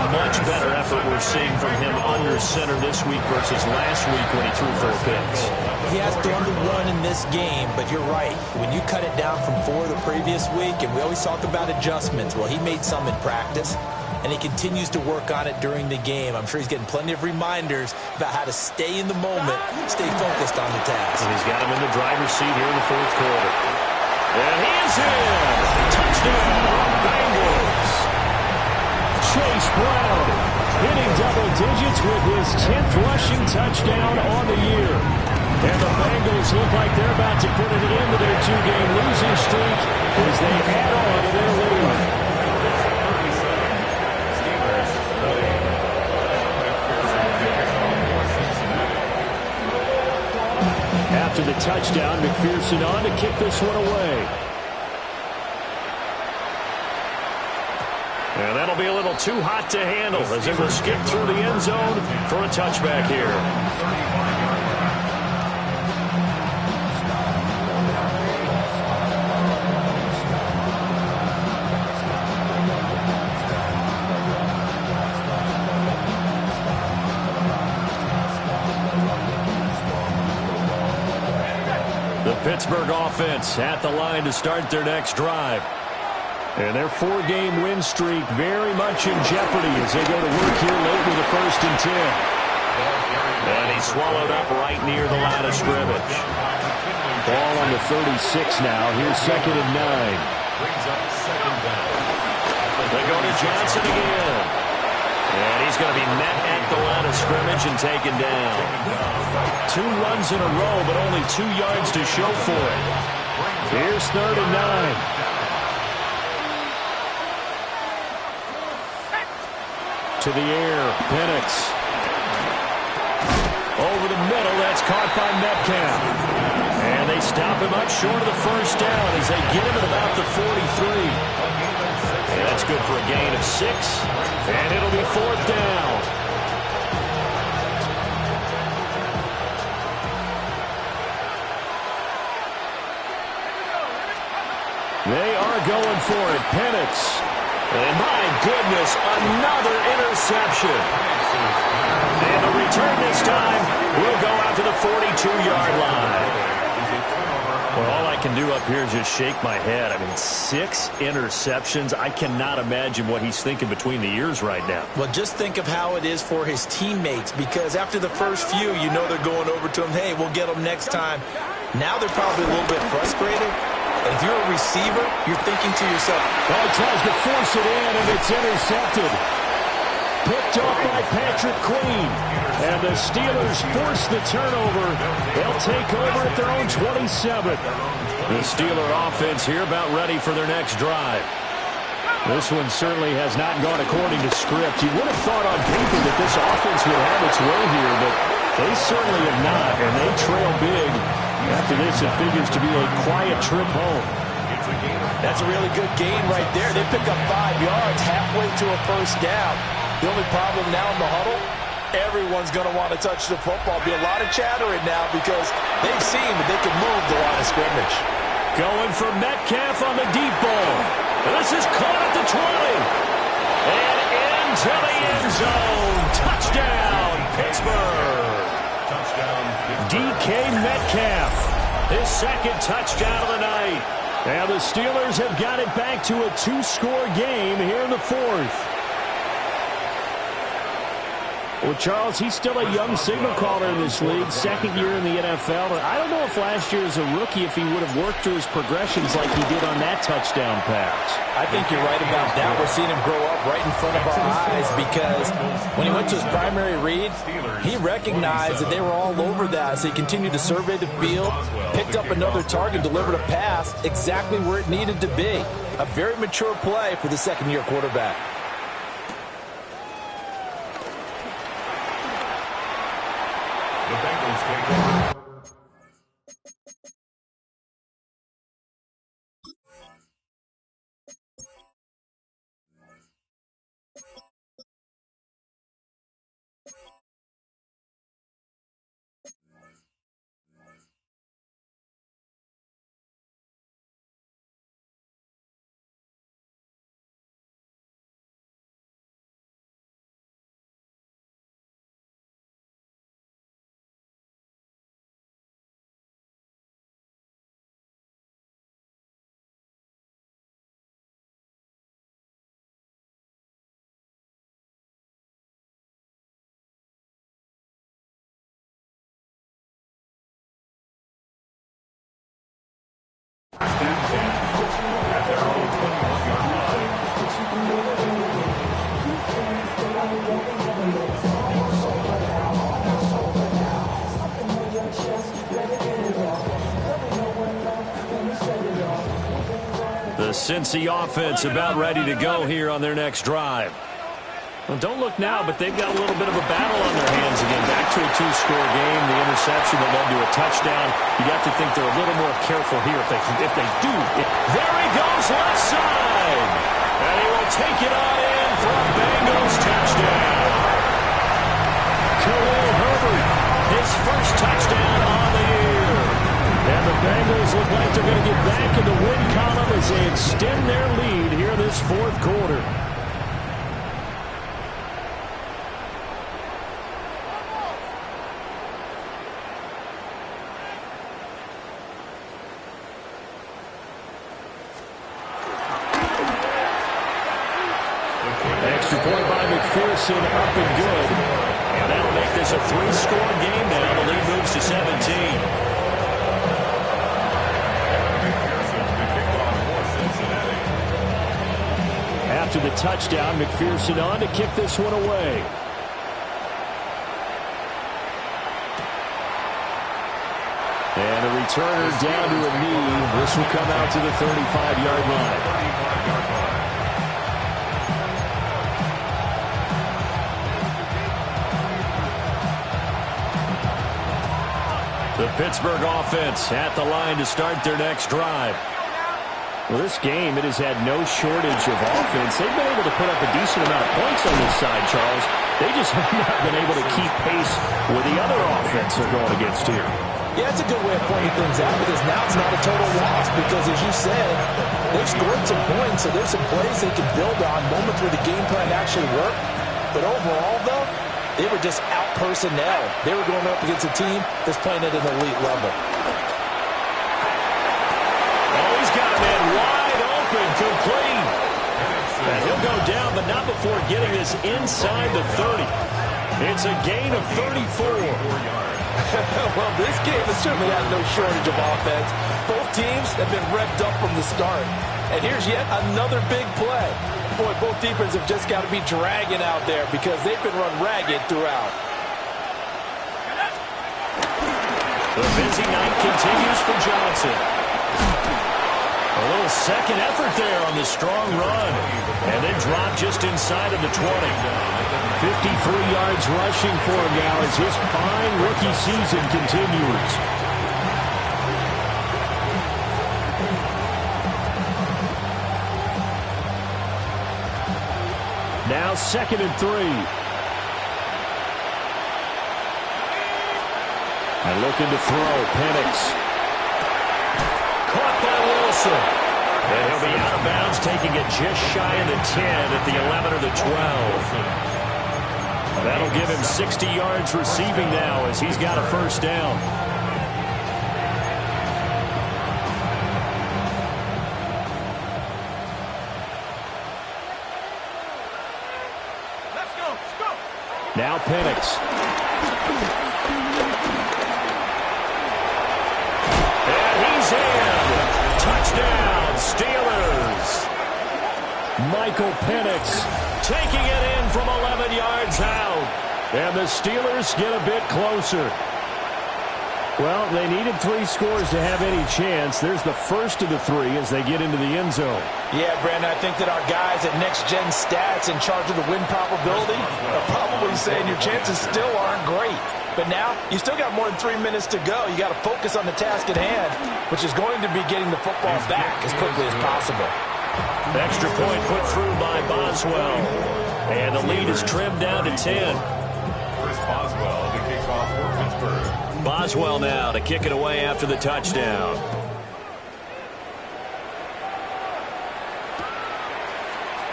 [SPEAKER 5] A much better effort we're seeing from him under center this week versus last week when he threw 4 picks.
[SPEAKER 6] He has thrown the one in this game, but you're right. When you cut it down from 4 the previous week, and we always talk about adjustments, well, he made some in practice. And he continues to work on it during the game. I'm sure he's getting plenty of reminders about how to stay in the moment, stay focused on the task.
[SPEAKER 5] And he's got him in the driver's seat here in the 4th quarter. And he is in! Touchdown, Bengals! Chase Brown hitting double digits with his 10th rushing touchdown on the year. And the Bengals look like they're about to put an end to their 2-game losing streak as they add on to their lead. After the touchdown, McPherson on to kick this one away. And that'll be a little too hot to handle as it will skip through the end zone for a touchback here. The Pittsburgh offense at the line to start their next drive. And their 4-game win streak very much in jeopardy as they go to work here late with the 1st and 10. And he's swallowed up right near the line of scrimmage. Ball on the 36 now. Here's 2nd and 9. They go to Johnson again. And he's going to be met at the line of scrimmage and taken down. 2 runs in a row, but only 2 yards to show for it. Here's 3rd and 9. To the air, Penix. Over the middle, that's caught by Metcalf. And they stop him up short of the 1st down as they get him at about the 43. And that's good for a gain of 6. And it'll be 4th down. They are going for it. Penix. And my goodness, another interception. And the return this time will go out to the 42-yard line. Well, all I can do up here is just shake my head. I mean, 6 interceptions. I cannot imagine what he's thinking between the ears right now.
[SPEAKER 6] Well, just think of how it is for his teammates, because after the first few, you know they're going over to him, hey, we'll get them next time. Now they're probably a little bit frustrated. And if you're a receiver, you're thinking to yourself,
[SPEAKER 5] well, he tries to force it in, and it's intercepted. Picked up by Patrick Queen. And the Steelers force the turnover. They'll take over at their own 27. The Steeler offense here about ready for their next drive. This one certainly has not gone according to script. You would have thought on paper that this offense would have its way here, but they certainly have not, and they trail big. After this, it figures to be a quiet trip home.
[SPEAKER 6] That's a really good gain right there. They pick up 5 yards halfway to a 1st down. The only problem now in the huddle, everyone's going to want to touch the football. Be a lot of chattering now because they've seen that they can move the line of scrimmage.
[SPEAKER 5] Going for Metcalf on the deep ball. And this is caught at the 20. And into the end zone. Touchdown, Pittsburgh. DK Metcalf, his 2nd touchdown of the night. And the Steelers have got it back to a 2-score game here in the 4th. Well, Charles, he's still a young signal caller in this league, 2nd year in the NFL. I don't know if last year as a rookie, if he would have worked through his progressions like he did on that touchdown pass.
[SPEAKER 6] I think you're right about that. We're seeing him grow up right in front of our eyes because when he went to his primary read, he recognized that they were all over that. So he continued to survey the field, picked up another target, delivered a pass exactly where it needed to be. A very mature play for the 2nd-year quarterback.
[SPEAKER 7] The Bengals take over. At their own 21-yard line.
[SPEAKER 5] The Cincy offense about ready to go here on their next drive. Well, don't look now, but they've got a little bit of a battle on their hands again. Back to a 2-score game. The interception that led to a touchdown. You'd have to think they're a little more careful here if they do. There he goes, left side. And he will take it on in for a Bengals touchdown. Khalil Herbert, his first touchdown on the year. And the Bengals look like they're going to get back in the win column as they extend their lead here this fourth quarter. Extra point by McPherson, up and good. And that'll make this a 3-score game now. The lead moves to 17. After the touchdown, McPherson on to kick this one away. And a returner down to a knee. This will come out to the 35-yard line. The Pittsburgh offense at the line to start their next drive. Well, this game, it has had no shortage of offense. They've been able to put up a decent amount of points on this side, Charles. They just have not been able to keep pace with the other offense they're going against here.
[SPEAKER 6] Yeah, it's a good way of pointing things out because now it's not a total loss because, as you said, they've scored some points, so there's some plays they can build on, moments where the game plan actually worked. But overall, though, they were just out personnel. They were going up against a team that's playing at an elite level.
[SPEAKER 5] Oh, he's got a man wide open, complete. And he'll go down, but not before getting this inside the 30. It's a gain of 34.
[SPEAKER 6] Well, this game has certainly had no shortage of offense. Both teams have been revved up from the start. And here's yet another big play. Boy, both defenses have just got to be dragging out there because they've been run ragged throughout.
[SPEAKER 5] The busy night continues for Johnson. A little second effort there on the strong run. And then dropped just inside of the 20. 53 yards rushing for him now as his fine rookie season continues. Now 2nd and 3. And looking to throw, Penix. Caught by Wilson. And he'll be out of bounds, taking it just shy of the 10 at the 11 or the 12. That'll give him 60 yards receiving now as he's got a first down. Now Penix. And he's in. Touchdown, Steelers. Michael Penix taking it in from 11 yards out. And the Steelers get a bit closer. Well, they needed 3 scores to have any chance. There's the first of the 3 as they get into the end zone.
[SPEAKER 6] Yeah, Brandon, I think that our guys at Next Gen Stats in charge of the win probability are probably saying your chances still aren't great. But now, you still got more than 3 minutes to go. You got to focus on the task at hand, which is going to be getting the football back as quickly as possible.
[SPEAKER 5] Extra point put through by Boswell. And the lead is trimmed down to 10.
[SPEAKER 7] Chris Boswell to kick off for Pittsburgh.
[SPEAKER 5] Boswell now to kick it away after the touchdown.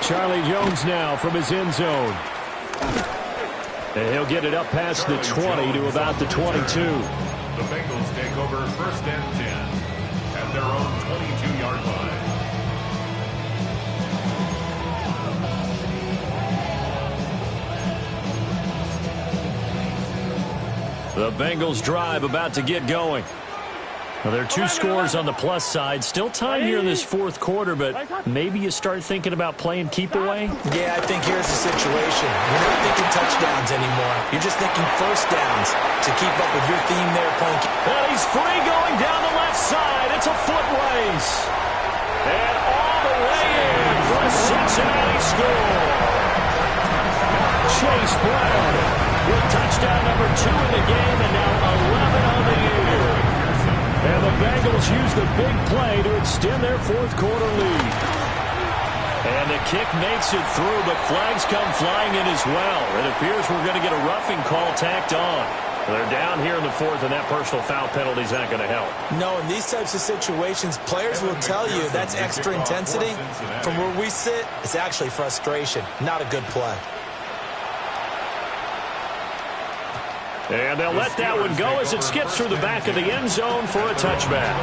[SPEAKER 5] Charlie Jones now from his end zone. And he'll get it up past the 20 to about the 22.
[SPEAKER 7] The Bengals take over 1st and 10 at their own 22-yard line.
[SPEAKER 5] The Bengals drive about to get going. Well, there are 2 scores on the plus side. Still time here in this 4th quarter, but maybe you start thinking about playing keep away?
[SPEAKER 6] Yeah, I think here's the situation. You're not thinking touchdowns anymore. You're just thinking first downs to keep up with your theme there playing.
[SPEAKER 5] And he's free going down the left side. It's a foot race. And all the way in for a Cincinnati score. Chase Brown with touchdown number 2 in the game, and now 11 on the year. And the Bengals use the big play to extend their fourth quarter lead. And the kick makes it through, but flags come flying in as well. It appears we're going to get a roughing call tacked on. They're down here in the fourth, and that personal foul penalty is not going to help.
[SPEAKER 6] No, in these types of situations, players will tell you that's extra intensity. From where we sit, it's actually frustration, not a good play.
[SPEAKER 5] And they'll let that one go as it skips through the back of the end zone for a touchback.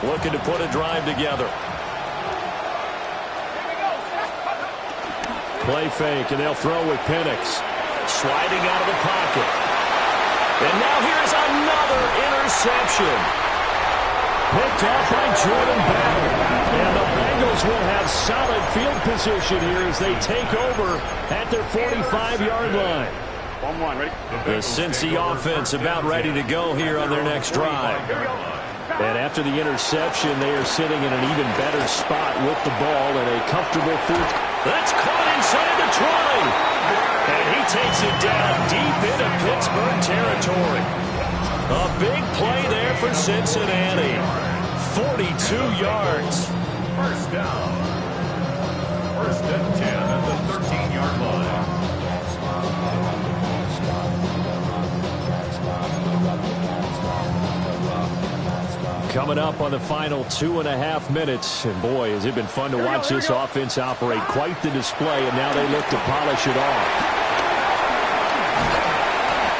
[SPEAKER 5] Looking to put a drive together. Play fake, and they'll throw with Penix. Sliding out of the pocket. And now here's another interception. Picked off by Jordan Battle. And the Bengals will have solid field position here as they take over at their 45-yard line.
[SPEAKER 8] 1-1, ready?
[SPEAKER 5] The Cincy offense about ready to go here on their next drive. And after the interception, they are sitting in an even better spot with the ball in a comfortable fourth. That's caught inside the 20. And he takes it down deep into Pittsburgh territory. A big play there for Cincinnati. 42 yards.
[SPEAKER 7] First down. First and 10 at the 13-yard line.
[SPEAKER 5] Coming up on the final 2.5 minutes. And boy, has it been fun to watch this offense operate. Quite the display, and now they look to polish it off.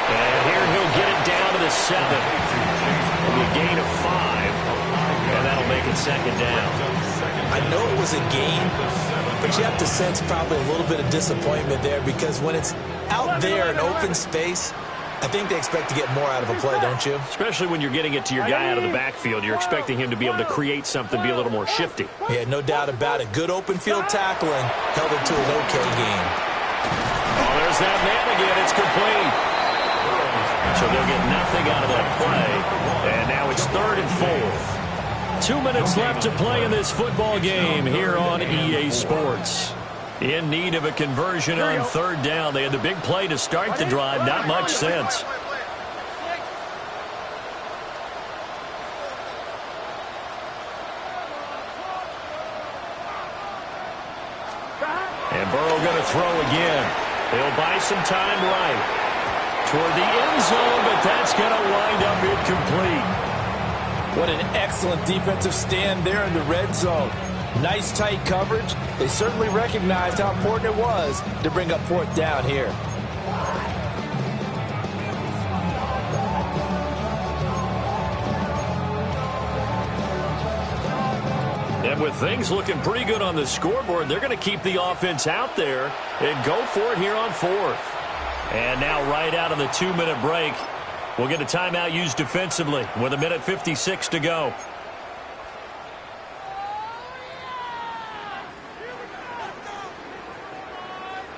[SPEAKER 5] And here he'll get it down to the 7. It'll be a gain of 5. And that'll make it second down.
[SPEAKER 6] I know it was a gain, but you have to sense probably a little bit of disappointment there because when it's out there in open space, I think they expect to get more out of a play, don't you?
[SPEAKER 5] Especially when you're getting it to your guy out of the backfield. You're expecting him to be able to create something, be a little more shifty.
[SPEAKER 6] Yeah, no doubt about it. Good open field tackling held it to an okay game.
[SPEAKER 5] Oh, there's that man again. It's complete. So they'll get nothing out of that play. And now it's 3rd and 4. 2 minutes left to play in this football game here on EA Sports. In need of a conversion on 3rd down. They had the big play to start the drive. Not much sense. And Burrow going to throw again. He'll buy some time right toward the end zone, but that's going to wind up incomplete.
[SPEAKER 6] What an excellent defensive stand there in the red zone. Nice tight coverage. They certainly recognized how important it was to bring up 4th down here.
[SPEAKER 5] And with things looking pretty good on the scoreboard, they're going to keep the offense out there and go for it here on 4th. And now right out of the 2-minute break, we'll get a timeout used defensively with 1:56 to go.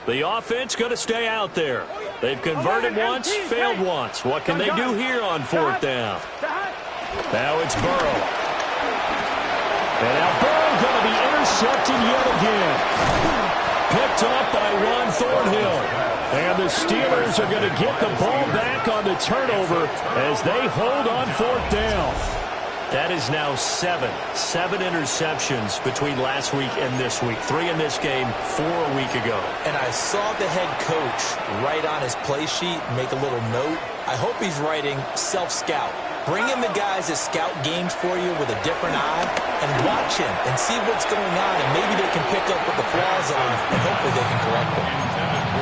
[SPEAKER 5] The offense going to stay out there. They've converted once, failed once. What can they do here on 4th down? Now it's Burrow. And now Burrow going to be intercepted yet again. Picked off by Juan Thornhill. And the Steelers are going to get the ball back on the turnover as they hold on 4th down. That is now 7 interceptions between last week and this week. 3 in this game, 4 a week ago.
[SPEAKER 6] And I saw the head coach write on his play sheet, make a little note. I hope he's writing self-scout. Bring in the guys that scout games for you with a different eye and watch him and see what's going on, and maybe they can pick up what the flaws are and hopefully they can correct them.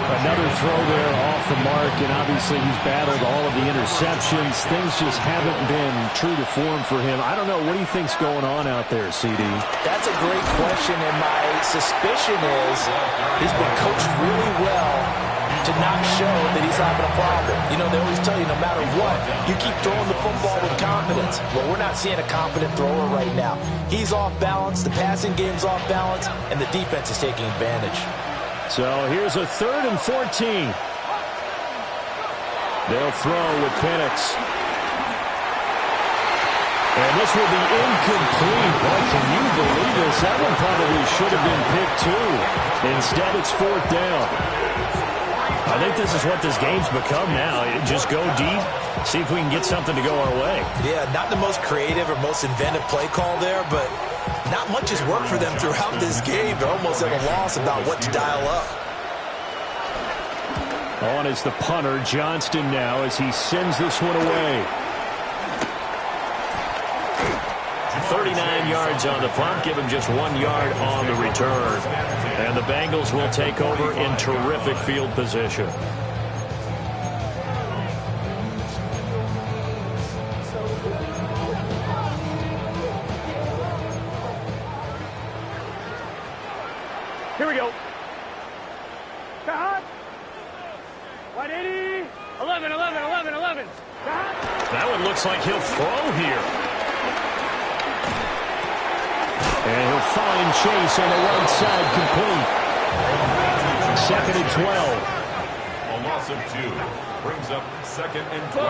[SPEAKER 5] Another throw there off the mark, and obviously he's battled all of the interceptions. Things just haven't been true to form for him. I don't know. What do you think's going on out there, CD?
[SPEAKER 6] That's a great question, and my suspicion is he's been coached really well to not show that he's having a problem. You know, they always tell you no matter what, you keep throwing the football with confidence. Well, we're not seeing a confident thrower right now. He's off balance, the passing game's off balance, and the defense is taking advantage.
[SPEAKER 5] So here's a 3rd and 14. They'll throw with Penix. And this will be incomplete. Boy, can you believe this? That one probably should have been picked too. Instead, it's 4th down. I think this is what this game's become now. Just go deep, see if we can get something to go our way.
[SPEAKER 6] Yeah, not the most creative or most inventive play call there, but not much has worked for them throughout this game. They're almost at a loss about what to dial up.
[SPEAKER 5] On is the punter, Johnston, now as he sends this one away. 39 yards on the punt, give him just 1 yard on the return. And the Bengals will take over in terrific field position.
[SPEAKER 8] Here we go. Cut. 180. 11, 11, 11, 11.
[SPEAKER 5] That one looks like he'll throw here. And he'll find Chase on the right side, complete. 2nd and 12.
[SPEAKER 7] A loss of 2 brings up 2nd and 12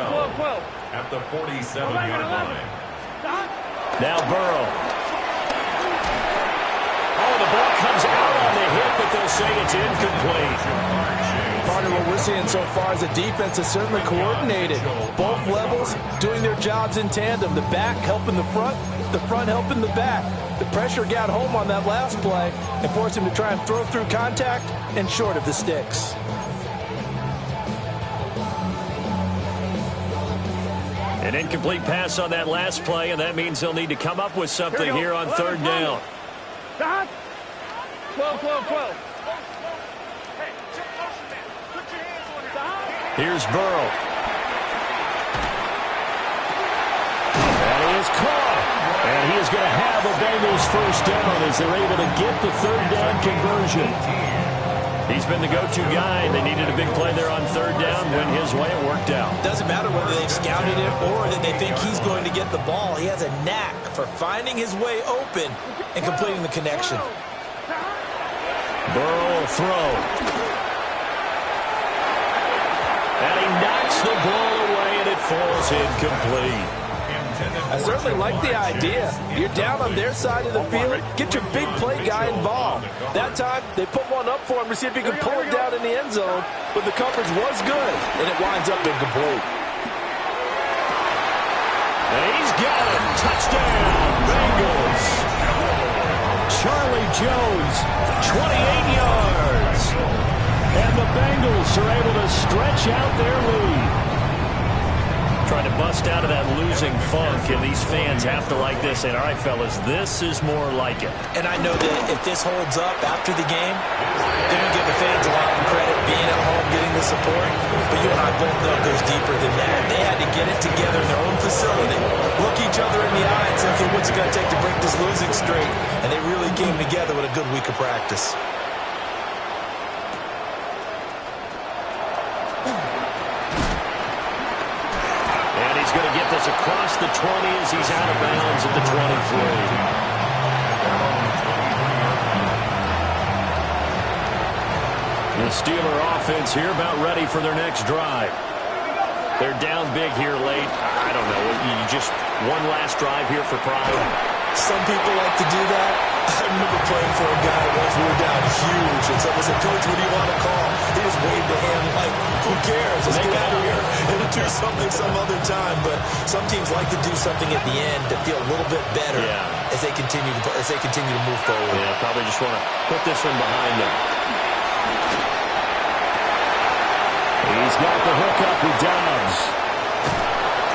[SPEAKER 7] at the 47-yard line.
[SPEAKER 5] Now Burrow. Oh, the ball comes out on the hit, but they'll say it's incomplete.
[SPEAKER 6] Part of what we're seeing so far is the defense is certainly coordinated. Both levels doing their jobs in tandem. The back helping the front helping the back. The pressure got home on that last play and forced him to try and throw through contact and short of the sticks.
[SPEAKER 5] An incomplete pass on that last play, and that means they'll need to come up with something here on 3rd down.
[SPEAKER 8] 12, 12, 12.
[SPEAKER 5] Here's Burrow. And he is caught. And he is going to have a Bengals 1st down as they're able to get the 3rd down conversion. He's been the go-to guy. They needed a big play there on 3rd down. Went his way, it worked out.
[SPEAKER 6] Doesn't matter whether they've scouted it or that they think he's going to get the ball. He has a knack for finding his way open and completing the connection.
[SPEAKER 5] Burrow will throw. And he knocks the ball away, and it falls incomplete.
[SPEAKER 6] I certainly like the idea. You're down on their side of the field. Get your big play guy involved. That time, they put one up for him to see if he could pull it down in the end zone, but the coverage was good, and it winds up incomplete.
[SPEAKER 5] And he's got it. Touchdown, Bengals. Charlie Jones, 28 yards. And the Bengals are able to stretch out their lead. Trying to bust out of that losing funk, and these fans have to like this. And all right, fellas, this is more like it.
[SPEAKER 6] And I know that if this holds up after the game, they're going to give the fans a lot of credit being at home, getting the support. But you and I both know it goes deeper than that. They had to get it together in their own facility, look each other in the eye and say, okay, what's it going to take to break this losing streak? And they really came together with a good week of practice.
[SPEAKER 5] Going to get this across the 20 as he's out of bounds at the 23. The Steeler offense here about ready for their next drive. They're down big here late. I don't know. You just one last drive here for pride.
[SPEAKER 6] Some people like to do that. I remember playing for a guy once we were down huge, and someone said, Coach, what do you want to call? He just waved a hand like, who cares? Let's get out of here and do something some other time. But some teams like to do something at the end to feel a little bit better as they continue to move forward.
[SPEAKER 5] Yeah, probably just want to put this one behind them. He's got the hook up with Dobbs.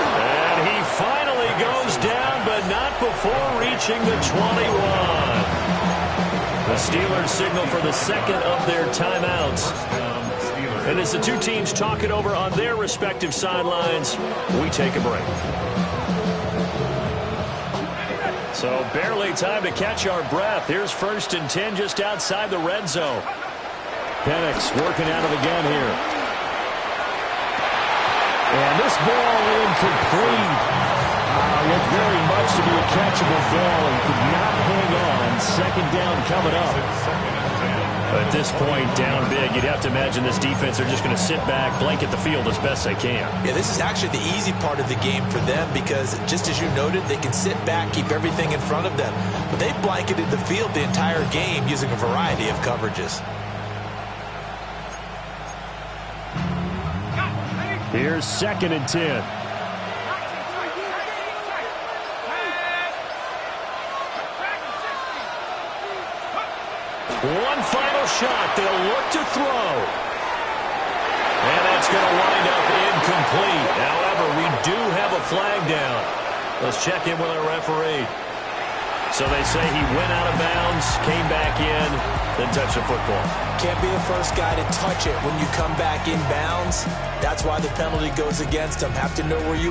[SPEAKER 5] And he finally goes down, but not before reaching the 21. The Steelers signal for the second of their timeouts. And as the two teams talk it over on their respective sidelines, we take a break. So barely time to catch our breath. Here's 1st and 10 just outside the red zone. Penix working out of the gun here. And this ball incomplete. Looked very much to be a catchable ball and could not hang on. 2nd down coming up. At this point, down big, you'd have to imagine this defense are just going to sit back, blanket the field as best they can.
[SPEAKER 6] Yeah, this is actually the easy part of the game for them because, just as you noted, they can sit back, keep everything in front of them. But they blanketed the field the entire game using a variety of coverages.
[SPEAKER 5] Here's 2nd and 10. One final shot. They'll look to throw. And that's going to wind up incomplete. However, we do have a flag down. Let's check in with our referee. So they say he went out of bounds, came back in, then touched the football.
[SPEAKER 6] Can't be the first guy to touch it when you come back in bounds. That's why the penalty goes against him. Have to know where you